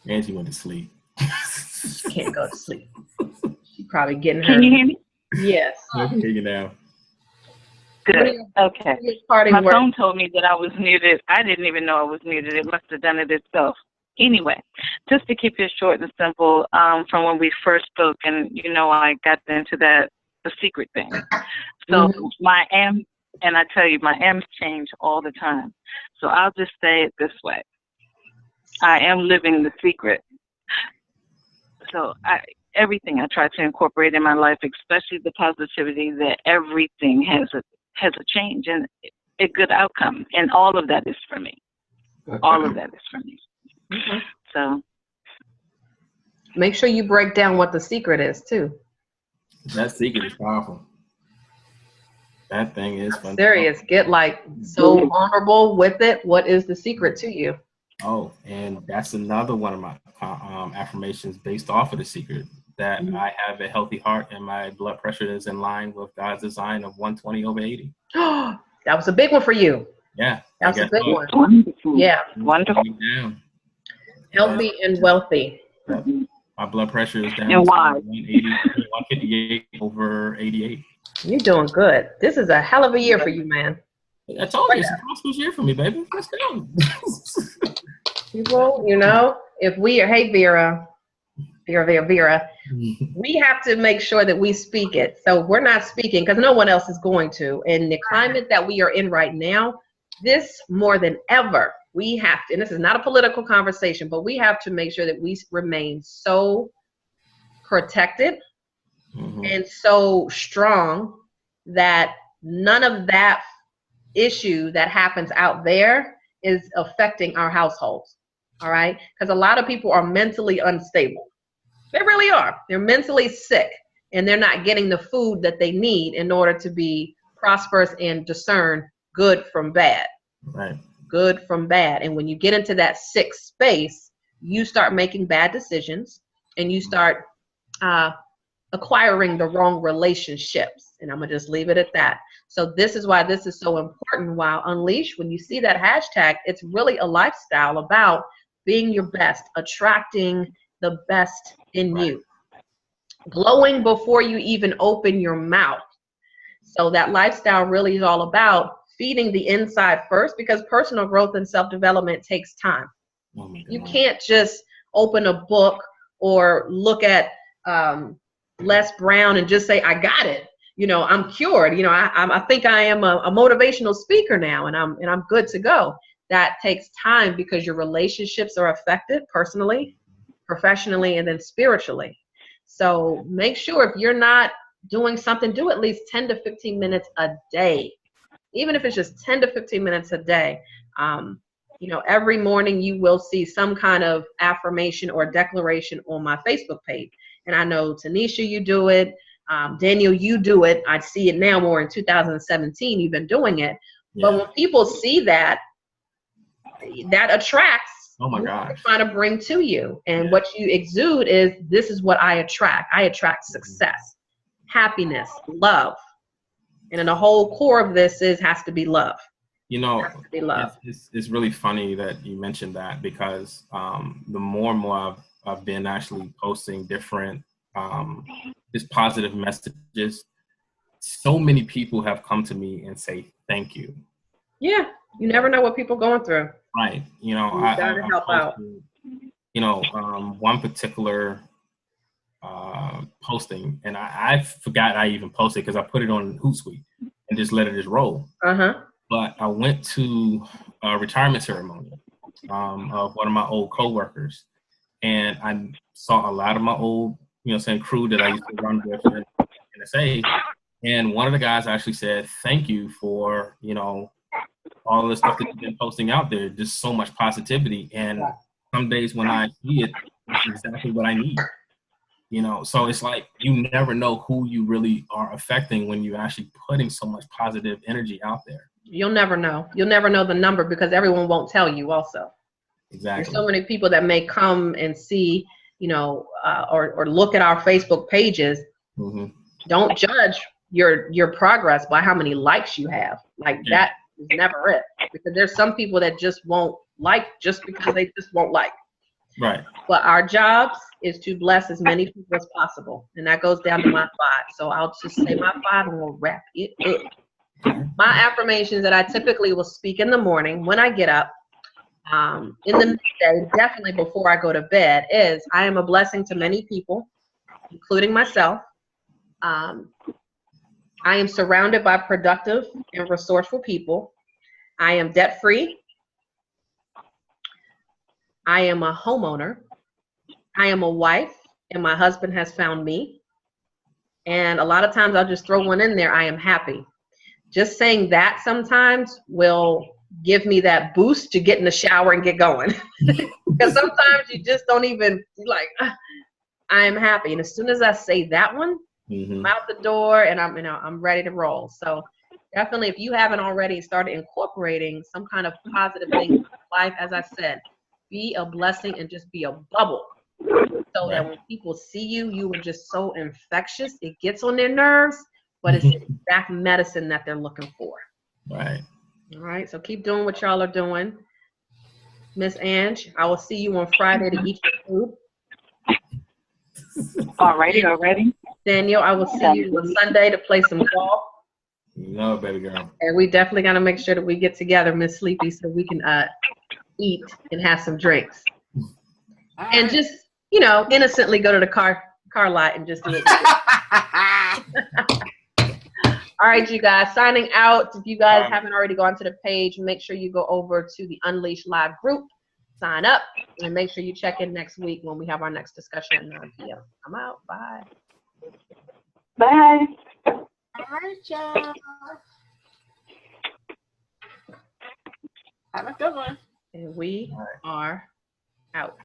Angie went to sleep. She can't go to sleep. She's probably getting her. Can you hear me? Yes. I can hear you now. Good. Okay. Parting My words. phone told me that I was muted. I didn't even know I was muted. It must have done it itself. Anyway, just to keep it short and simple, from when we first spoke, and I got into the secret thing. So my am, and I tell you, my M's change all the time. So I'll just say it this way: I am living the secret. So everything I try to incorporate in my life, especially the positivity, that everything has a change and a good outcome, and all of that is for me. All of that is for me. Okay. So make sure you break down what the secret is too. That secret is powerful. That thing is fun. Serious. Get so vulnerable with it. What is the secret to you? Oh, and that's another one of my affirmations based off of the secret, that I have a healthy heart and my blood pressure is in line with God's design of 120/80. That was a big one for you. Yeah. That was a good one. wonderful. Yeah. Wonderful. Healthy and wealthy. My blood pressure is down And to why? 158/88. You're doing good. This is a hell of a year for you, man. I told you, it's a prosperous year for me, baby. Let's go. People, if we are, hey, Vera, we have to make sure that we speak it. So we're not speaking because no one else is going to. In the climate that we are in right now, this more than ever, we have to, and this is not a political conversation, but we have to make sure that we remain so protected and so strong that none of that issue that happens out there is affecting our households. All right? Because a lot of people are mentally unstable. They really are. They're mentally sick and they're not getting the food that they need in order to be prosperous and discern good from bad. Right. Good from bad. And when you get into that sick space, you start making bad decisions and you start acquiring the wrong relationships. And I'm going to just leave it at that. So this is why this is so important. While Unleash, when you see that hashtag, it's really a lifestyle about being your best, attracting the best in you, glowing before you even open your mouth. So that lifestyle really is all about feeding the inside first, because personal growth and self-development takes time. You can't just open a book or look at Les Brown and just say, I got it. I'm cured. I think I am a motivational speaker now and I'm good to go. That takes time because your relationships are affected personally, professionally, and then spiritually. So make sure if you're not doing something, do at least 10 to 15 minutes a day. Even if it's just 10 to 15 minutes a day. Every morning you will see some kind of affirmation or declaration on my Facebook page. And I know, Tanisha, you do it. Daniel, you do it. I see it now more in 2017. You've been doing it. Yeah. But when people see that attracts what you're trying to bring to you. And what you exude is, this is what I attract. I attract success, happiness, love. And then the whole core of this has to be love. It's really funny that you mentioned that, because the more and more I've been actually posting different just positive messages, so many people have come to me and say thank you. Yeah, you never know what people are going through. Right. I help out. One particular posting, and I forgot I even posted because I put it on Hootsuite and just let it just roll. But I went to a retirement ceremony of one of my old coworkers, and I saw a lot of my old, crew that I used to run with in NSA. And one of the guys actually said, "Thank you for all the stuff that you've been posting out there. Just so much positivity. And some days when I see it, it's exactly what I need." So it's like, you never know who you really are affecting when you're actually putting so much positive energy out there. You'll never know. You'll never know the number, because everyone won't tell you also. Exactly. There's so many people that may come and see, you know, or look at our Facebook pages. Mm-hmm. Don't judge your progress by how many likes you have. Like that is never it. Because there's some people that just won't like just because they just won't like. Right. But our jobs is to bless as many people as possible. And that goes down to my 5. So I'll just say my 5 and we'll wrap it up. My affirmations that I typically will speak in the morning when I get up, in the midday, definitely before I go to bed, is I am a blessing to many people, including myself. I am surrounded by productive and resourceful people. I am debt-free. I am a homeowner. I am a wife, and my husband has found me. And a lot of times I'll just throw one in there, I am happy. Just saying that sometimes will give me that boost to get in the shower and get going. Because sometimes you just don't even, like, I am happy. And as soon as I say that one, I'm out the door and I'm ready to roll. So definitely, if you haven't already started incorporating some kind of positive thing in life, as I said, be a blessing and just be a bubble. So that when people see you, you are just so infectious. It gets on their nerves, but it's the exact medicine that they're looking for. Right. All right. So keep doing what y'all are doing. Miss Ange, I will see you on Friday to eat your food. Alrighty. Daniel, I will see you on Sunday to play some golf. No, baby girl. And we definitely got to make sure that we get together, Miss Sleepy, so we can eat and have some drinks. And just, you know, innocently go to the car lot and just do it. All right, you guys, signing out. If you guys haven't already gone to the page, make sure you go over to the Unleashed Live group, sign up, and make sure you check in next week when we have our next discussion at 9 p.m. I'm out. Bye. Bye. All right, y'all. Have a good one. And we are out.